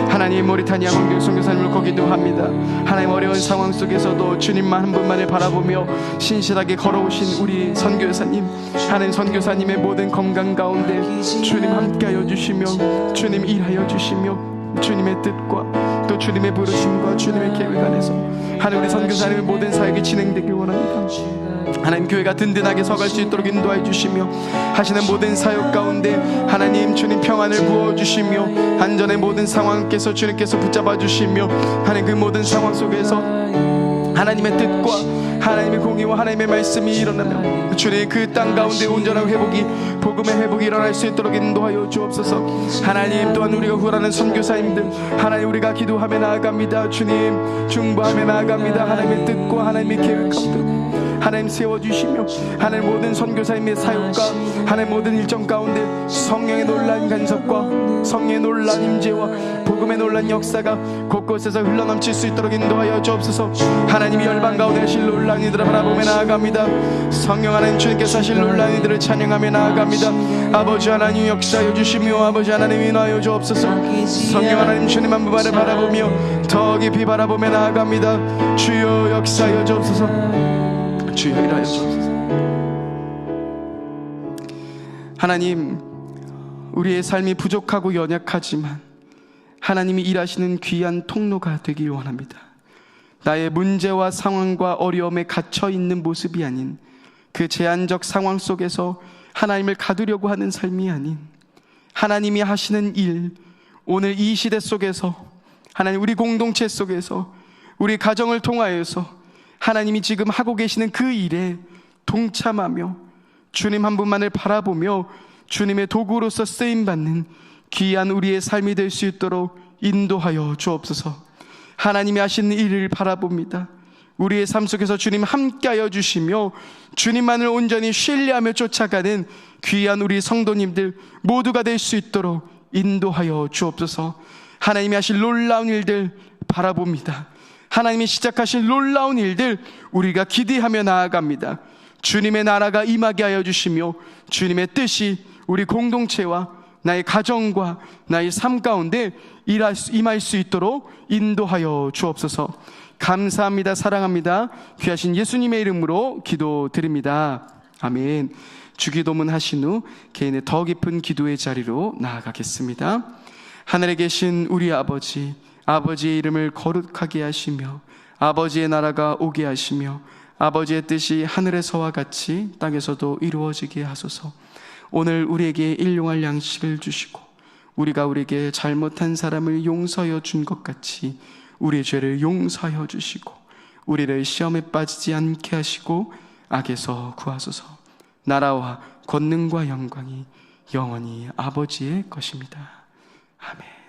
하나님, 모리타니아 권경수 선교사님을 꼭 기도합니다. 하나님, 어려운 상황 속에서도 주님만 한 분만을 바라보며 신실하게 걸어오신 우리 선교사님, 하나님 선교사님의 모든 건강 가운데 주님 함께하여 주시며 주님 일하여 주시며 주님의 뜻과 또 주님의 부르심과 주님의 계획 안에서 하나님 우리 선교사님의 모든 사역이 진행되길 원합니다. 하나님, 교회가 든든하게 서갈 수 있도록 인도해 주시며 하시는 모든 사역 가운데 하나님 주님 평안을 부어주시며 안전의 모든 상황께서 주님께서 붙잡아 주시며 하나님 그 모든 상황 속에서 하나님의 뜻과 하나님의 공의와 하나님의 말씀이 일어나며 주님 그 땅 가운데 온전한 회복이 복음의 회복이 일어날 수 있도록 인도하여 주옵소서. 하나님, 또한 우리가 후원하는 선교사님들 하나님 우리가 기도하며 나아갑니다. 주님 중보하며 나아갑니다. 하나님의 뜻과 하나님의 계획 가운데 하나님 세워주시며 하나님 모든 선교사님의 사역과 하나님 모든 일정 가운데 성령의 놀라운 간섭과 성령의 놀라운 임재와 복음의 놀라운 역사가 곳곳에서 흘러넘칠 수 있도록 인도하여 주옵소서. 하나님이 열방 가운데 하실 놀라운 이들을 바라보며 나아갑니다. 성령 하나님 주님께서 하실 놀라운 이들을 찬양하며 나아갑니다. 아버지 하나님 역사하여 주시며 아버지 하나님 인하여 주옵소서. 성령 하나님 주님 한 분만을 바라보며 더 깊이 바라보며 나아갑니다. 주여 역사하여 주옵소서. 주여 일하여 주옵소서. 하나님, 우리의 삶이 부족하고 연약하지만 하나님이 일하시는 귀한 통로가 되길 원합니다. 나의 문제와 상황과 어려움에 갇혀 있는 모습이 아닌 그 제한적 상황 속에서 하나님을 가두려고 하는 삶이 아닌 하나님이 하시는 일, 오늘 이 시대 속에서 하나님 우리 공동체 속에서 우리 가정을 통하여서 하나님이 지금 하고 계시는 그 일에 동참하며 주님 한 분만을 바라보며 주님의 도구로서 쓰임받는 귀한 우리의 삶이 될 수 있도록 인도하여 주옵소서. 하나님이 하시는 일을 바라봅니다. 우리의 삶 속에서 주님 함께하여 주시며 주님만을 온전히 신뢰하며 쫓아가는 귀한 우리 성도님들 모두가 될 수 있도록 인도하여 주옵소서. 하나님이 하실 놀라운 일들 바라봅니다. 하나님이 시작하실 놀라운 일들 우리가 기대하며 나아갑니다. 주님의 나라가 임하게 하여 주시며 주님의 뜻이 우리 공동체와 나의 가정과 나의 삶 가운데 임할 수 있도록 인도하여 주옵소서. 감사합니다. 사랑합니다. 귀하신 예수님의 이름으로 기도드립니다. 아멘. 주기도문 하신 후 개인의 더 깊은 기도의 자리로 나아가겠습니다. 하늘에 계신 우리 아버지, 아버지의 이름을 거룩하게 하시며 아버지의 나라가 오게 하시며 아버지의 뜻이 하늘에서와 같이 땅에서도 이루어지게 하소서. 오늘 우리에게 일용할 양식을 주시고 우리가 우리에게 잘못한 사람을 용서하여 준 것 같이 우리의 죄를 용서하여 주시고 우리를 시험에 빠지지 않게 하시고 악에서 구하소서. 나라와 권능과 영광이 영원히 아버지의 것입니다. 아멘.